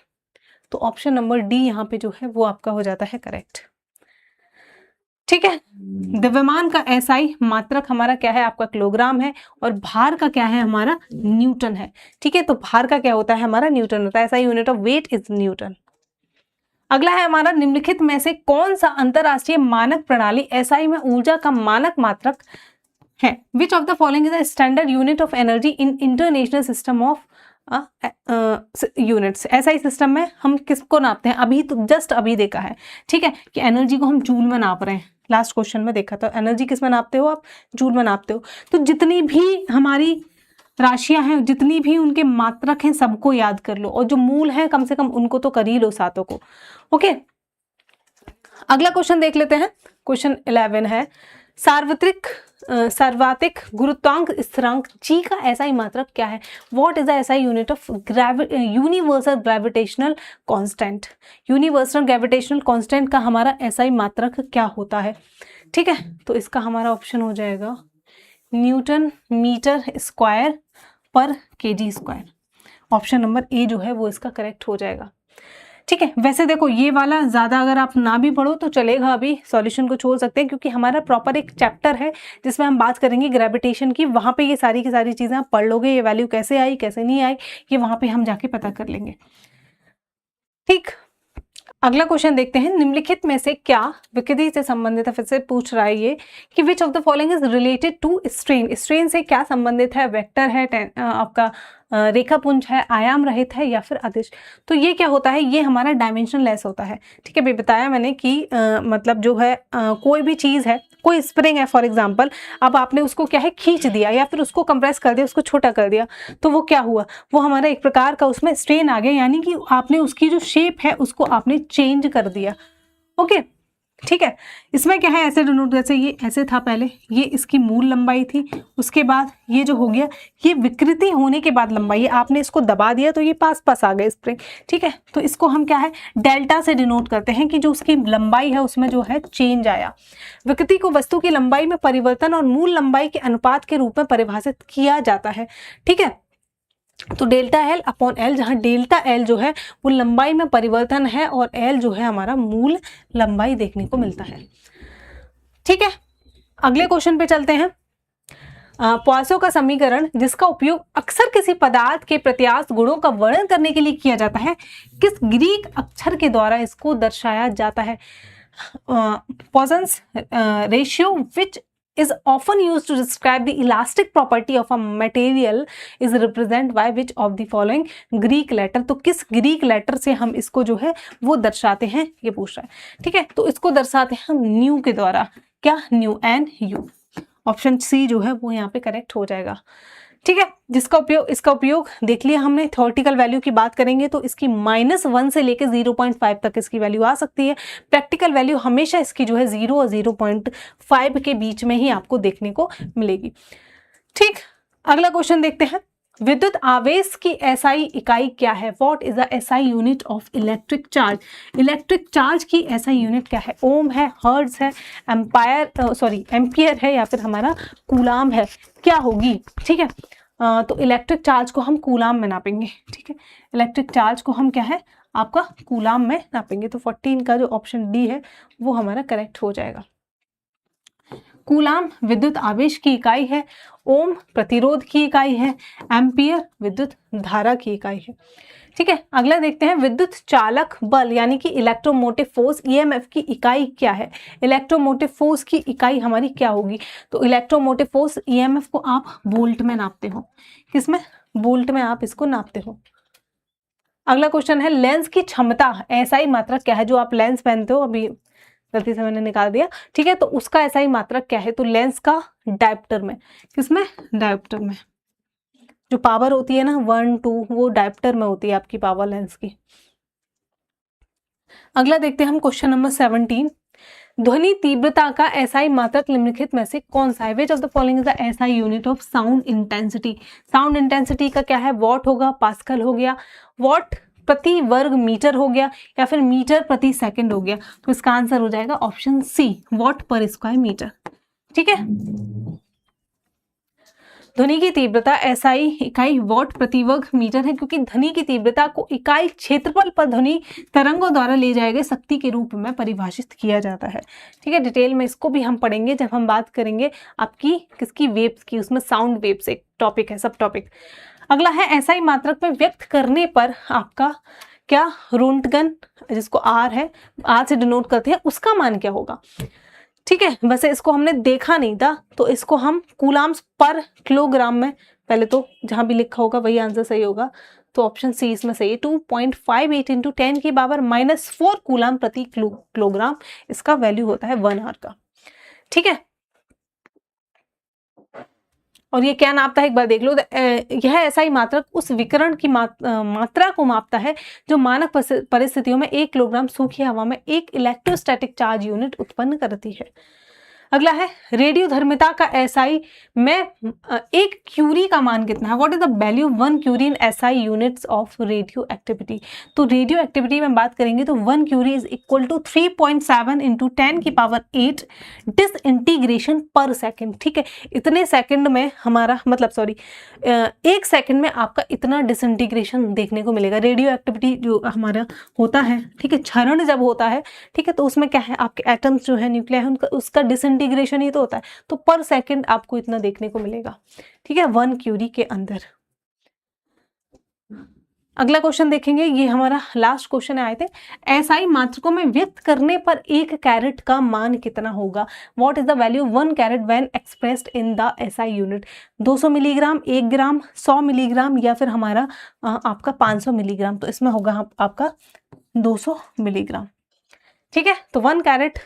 Speaker 1: तो ऑप्शन नंबर डी यहाँ पे जो है वो आपका हो जाता है करेक्ट। ठीक है। द्रव्यमान का एसआई मात्रक हमारा क्या है, आपका किलोग्राम है, और भार का क्या है, हमारा न्यूटन है। ठीक है, तो भार का क्या होता है, हमारा न्यूटन होता है। SI unit of weight is newton. अगला है हमारा, निम्नलिखित में से कौन सा अंतरराष्ट्रीय मानक प्रणाली एसआई में ऊर्जा का मानक मात्रक है? विच of the following is a standard unit of energy in international system of units. SI system में हम किसको नापते हैं? अभी तो जस्ट अभी देखा है, ठीक है, कि एनर्जी को हम जूल में नाप रहे हैं। लास्ट क्वेश्चन में देखा था, एनर्जी किस में नापते हो आप? जूल में नापते हो। तो जितनी भी हमारी राशियां हैं, जितनी भी उनके मात्रक हैं, सबको याद कर लो, और जो मूल हैं कम से कम उनको तो कर ही लो, सातों को। ओके, अगला क्वेश्चन देख लेते हैं। क्वेश्चन 11 है, सर्वाधिक गुरुत्वांक स्थिरांक जी का एसआई मात्रक क्या है? What is the SI unit of universal gravitational constant? Universal gravitational constant का हमारा एसआई मात्रक क्या होता है? ठीक है, तो इसका हमारा ऑप्शन हो जाएगा न्यूटन मीटर स्क्वायर पर KG square. Option number A जो है वो इसका करेक्ट हो जाएगा। ठीक है, वैसे देखो ये वाला ज़्यादा अगर आप ना भी पढ़ो तो चलेगा, अभी सॉल्यूशन को छोड़ सकते हैं, क्योंकि हमारा प्रॉपर एक चैप्टर है जिसमें हम बात करेंगे ग्रेविटेशन की। वहाँ पे ये सारी की सारी चीज़ें आप पढ़ लोगे, ये वैल्यू कैसे आई कैसे नहीं आई, ये वहाँ पे हम जाके पता कर लेंगे। ठीक, अगला क्वेश्चन देखते हैं। निम्नलिखित में से क्या विकृति से संबंधित है? फिर से पूछ रहा है ये कि which of the following is related to strain. Strain से क्या संबंधित है? वेक्टर है, आपका रेखापुंज है, आयाम रहित है, या फिर अदिश। तो ये क्या होता है? ये हमारा डायमेंशन लेस होता है। ठीक है, भी बताया मैंने कि मतलब जो है कोई भी चीज़ है, कोई स्प्रिंग है फॉर एग्जांपल, अब आपने उसको क्या है खींच दिया, या फिर उसको कंप्रेस कर दिया, उसको छोटा कर दिया, तो वो क्या हुआ? वो हमारा एक प्रकार का उसमें स्ट्रेन आ गया, यानी कि आपने उसकी जो शेप है उसको आपने चेंज कर दिया। ओके, ठीक है, इसमें क्या है, ऐसे डिनोट, जैसे ये ऐसे था पहले, ये इसकी मूल लंबाई थी, उसके बाद ये जो हो गया, ये विकृति होने के बाद लंबाई है, आपने इसको दबा दिया तो ये पास पास आ गए स्प्रिंग। ठीक है, तो इसको हम क्या है डेल्टा से डिनोट करते हैं कि जो उसकी लंबाई है उसमें जो है चेंज आया। विकृति को वस्तु की लंबाई में परिवर्तन और मूल लंबाई के अनुपात के रूप में परिभाषित किया जाता है। ठीक है, तो डेल्टा एल अपॉन एल, जहाँ डेल्टा एल जो है वो लंबाई में परिवर्तन है और एल जो है हमारा मूल लंबाई देखने को मिलता है। ठीक है, अगले क्वेश्चन पे चलते हैं। पॉइसो का समीकरण जिसका उपयोग अक्सर किसी पदार्थ के प्रत्यास्थ गुणों का वर्णन करने के लिए किया जाता है, किस ग्रीक अक्षर के द्वारा इसको दर्शाया जाता है? Poisson's ratio which is often used to describe the elastic property of a material is represented by which of the following Greek letter? तो किस ग्रीक लेटर से हम इसको जो है वो दर्शाते हैं, ये पूछ रहा है। ठीक है, तो इसको दर्शाते हैं हम न्यू के द्वारा। क्या? Nu, N U. Option C जो है वो यहाँ पे करेक्ट हो जाएगा। ठीक है, जिसका उपयोग, इसका उपयोग देख लिया हमने। थ्योरेटिकल वैल्यू की बात करेंगे तो इसकी -1 से लेकर 0.5 तक इसकी वैल्यू आ सकती है। प्रैक्टिकल वैल्यू हमेशा इसकी जो है 0 और 0.5 के बीच में ही आपको देखने को मिलेगी। ठीक, अगला क्वेश्चन देखते हैं। विद्युत आवेश की एसआई इकाई क्या है? What is the SI unit of electric charge? Electric charge की एसआई यूनिट क्या है? ओम है, हर्ट्ज है, एम्पियर है, या फिर हमारा कूलाम है, क्या होगी? ठीक है, तो इलेक्ट्रिक चार्ज को हम कूलाम में नापेंगे। ठीक है, इलेक्ट्रिक चार्ज को हम क्या है आपका कूलाम में नापेंगे। तो 14 का जो ऑप्शन डी है वो हमारा करेक्ट हो जाएगा। कूलाम विद्युत आवेश की इकाई है, ओम प्रतिरोध की इकाई है, एम्पियर विद्युत धारा की इकाई है। ठीक है, अगला देखते हैं। विद्युत चालक बल यानी कि इलेक्ट्रोमोटिव फोर्स ईएमएफ की इकाई क्या है? इलेक्ट्रोमोटिव फोर्स की इकाई हमारी क्या होगी? तो इलेक्ट्रोमोटिव फोर्स ईएमएफ को आप वोल्ट में नापते हो। किसमें? वोल्ट में आप इसको नापते हो। अगला क्वेश्चन है, लेंस की क्षमता एसआई मात्रक क्या है? जो आप लेंस पहनते हो, अभी गलती से मैंने निकाल दिया। ठीक है, तो उसका एसआई मात्रक क्या है? तो लेंस का डायप्टर में। किसमें? डायप्टर में। जो पावर होती है ना 1, 2, वो डायप्टर में होती है आपकी पावर लेंस की। अगला देखते हैं हम क्वेश्चन नंबर 17। ध्वनि तीव्रता का एसआई मात्रक निम्नलिखित में से कौन सा है? विच of the following is the SI unit of sound intensity? Sound intensity का क्या है? वॉट होगा, पास्कल हो गया, वॉट प्रति वर्ग मीटर हो गया, या फिर मीटर प्रति सेकंड हो गया। तो इसका आंसर हो जाएगा ऑप्शन सी, वॉट पर स्क्वायर मीटर। ठीक है, ध्वनि की तीव्रता एसआई इकाई वॉट प्रति वर्ग मीटर है, क्योंकि ध्वनि की तीव्रता को इकाई क्षेत्रफल पर ध्वनि तरंगों द्वारा ले जाए गए शक्ति के रूप में परिभाषित किया जाता है। ठीक है, डिटेल में इसको भी हम पढ़ेंगे जब हम बात करेंगे आपकी किसकी वेव्स की, उसमें साउंड वेव्स एक टॉपिक है, सब टॉपिक। अगला है एसआई मात्रक में व्यक्त करने पर आपका क्या रोंटगन, जिसको आर है, आर से डिनोट करते हैं, उसका मान क्या होगा। ठीक है, वैसे इसको हमने देखा नहीं था तो इसको हम कूलाम्स पर किलोग्राम में, पहले तो जहां भी लिखा होगा वही आंसर सही होगा, तो ऑप्शन सी इसमें सही है। 2.58 इंटू 10 की पावर -4 कूलाम प्रति किलोग्राम इसका वैल्यू होता है 1 आर का। ठीक है, और ये क्या नापता है एक बार देख लो। यह एसआई मात्रक उस विकिरण की मात्रा को मापता है जो मानक परिस्थितियों में 1 किलोग्राम सूखी हवा में 1 इलेक्ट्रोस्टैटिक चार्ज यूनिट उत्पन्न करती है। अगला है रेडियो धर्मिता का एसआई में 1 क्यूरी का मान कितना है। What is the value 1 curie in SI units of radio activity. तो रेडियो एक्टिविटी में बात करेंगे तो 1 curie is equal to 3.7 into 10 की पावर 8 डिसइंटीग्रेशन पर सेकेंड। ठीक है, इतने सेकंड में हमारा मतलब सॉरी 1 सेकंड में आपका इतना डिसइंटीग्रेशन देखने को मिलेगा। रेडियो एक्टिविटी जो हमारा होता है, ठीक है, क्षरण जब होता है, ठीक है, तो उसमें क्या है, आपके एटम्स जो है, न्यूक्लिया है, उनका उसका डिसइंटीग्रेशन ही तो होता है, तो पर सेकंड आपको इतना देखने को मिलेगा। ठीक है, 1 क्यूरी के अंदर। अगला क्वेश्चन देखेंगे, ये हमारा लास्ट क्वेश्चन आए थे। एसआई मात्रकों में व्यक्त करने पर 1 कैरेट का मान कितना होगा। What is the value 1 carat when expressed in the SI unit. 200 milligram, 1 gram, 100 milligram या फिर हमारा आपका 500 मिलीग्राम। तो इसमें होगा आपका 200 मिलीग्राम। ठीक है, तो 1 कैरेट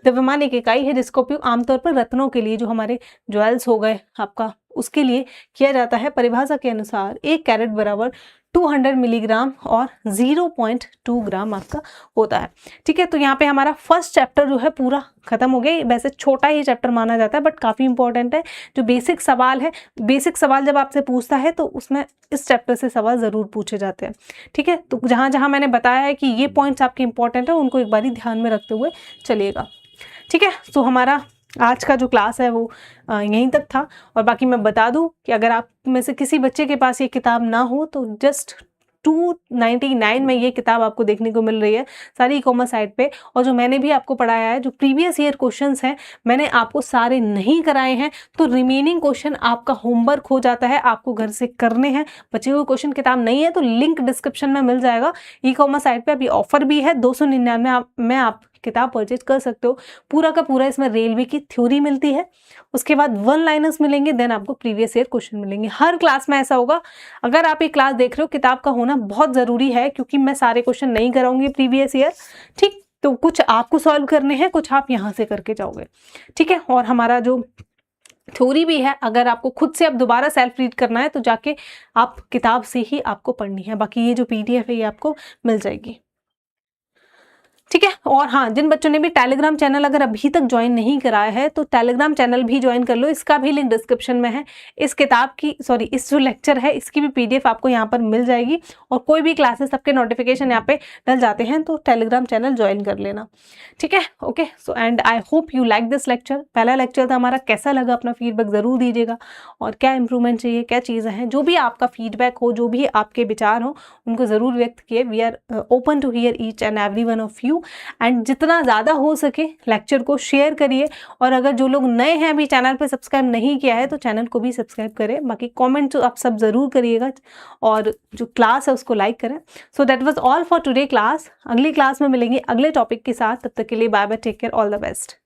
Speaker 1: द्रव्यमान एक इकाई है जिसका उपयोग आमतौर पर रत्नों के लिए, जो हमारे ज्वेल्स हो गए आपका, उसके लिए किया जाता है। परिभाषा के अनुसार 1 कैरेट बराबर 200 मिलीग्राम और 0.2 ग्राम आपका होता है। ठीक है, तो यहाँ पे हमारा फर्स्ट चैप्टर जो है पूरा खत्म हो गया। वैसे छोटा ही चैप्टर माना जाता है बट काफ़ी इंपॉर्टेंट है। जो बेसिक सवाल है, बेसिक सवाल जब आपसे पूछता है तो उसमें इस चैप्टर से सवाल ज़रूर पूछे जाते हैं। ठीक है, तो जहाँ जहाँ मैंने बताया है कि ये पॉइंट्स आपके इंपॉर्टेंट है, उनको एक बार ध्यान में रखते हुए चलिएगा। ठीक है, तो हमारा आज का जो क्लास है वो यहीं तक था। और बाकी मैं बता दूं कि अगर आप में से किसी बच्चे के पास ये किताब ना हो तो जस्ट 299 में ये किताब आपको देखने को मिल रही है सारी ई-कॉमर्स साइट पे। और जो मैंने भी आपको पढ़ाया है, जो प्रीवियस ईयर क्वेश्चंस हैं, मैंने आपको सारे नहीं कराए हैं, तो रिमेनिंग क्वेश्चन आपका होमवर्क हो जाता है, आपको घर से करने हैं। बचे हुए क्वेश्चन किताब नहीं है तो लिंक डिस्क्रिप्शन में मिल जाएगा। ई-कॉमर्स साइट पे अभी ऑफर भी है, 299 में आप किताब परचेज कर सकते हो। पूरा का पूरा इसमें रेलवे की थ्योरी मिलती है, उसके बाद 1 लाइनर्स मिलेंगे, देन आपको प्रीवियस ईयर क्वेश्चन मिलेंगे। हर क्लास में ऐसा होगा। अगर आप ये क्लास देख रहे हो, किताब का होना बहुत ज़रूरी है, क्योंकि मैं सारे क्वेश्चन नहीं कराऊंगी प्रीवियस ईयर। ठीक, तो कुछ आपको सॉल्व करने हैं, कुछ आप यहाँ से करके जाओगे। ठीक है, और हमारा जो थ्योरी भी है, अगर आपको खुद से अब दोबारा सेल्फ रीड करना है तो जाके आप किताब से ही आपको पढ़नी है। बाकी ये जो PDF है ये आपको मिल जाएगी। ठीक है, और हाँ, जिन बच्चों ने भी टेलीग्राम चैनल अगर अभी तक ज्वाइन नहीं कराया है तो टेलीग्राम चैनल भी ज्वाइन कर लो, इसका भी लिंक डिस्क्रिप्शन में है। इस किताब की सॉरी इस जो लेक्चर है इसकी भी PDF आपको यहाँ पर मिल जाएगी, और कोई भी क्लासेस सबके नोटिफिकेशन यहाँ पे डल जाते हैं, तो टेलीग्राम चैनल ज्वाइन कर लेना। ठीक है, okay, so and I hope you like this lecture. पहला लेक्चर था हमारा, कैसा लगा अपना फीडबैक ज़रूर दीजिएगा, और क्या इंप्रूवमेंट चाहिए, क्या चीज़ें हैं, जो भी आपका फीडबैक हो, जो भी आपके विचार हो, उनको ज़रूर व्यक्त किए। We are open to hear each and every one of you. And जितना ज़्यादा हो सके लेक्चर को शेयर करिए, और अगर जो लोग नए हैं अभी चैनल पे सब्सक्राइब नहीं किया है तो चैनल को भी सब्सक्राइब करें। बाकी कमेंट आप सब ज़रूर करिएगा, और जो क्लास है उसको लाइक करें। So that was all for today class. अगली क्लास में मिलेंगे अगले टॉपिक के साथ, तब तक के लिए bye bye, take care, all the best.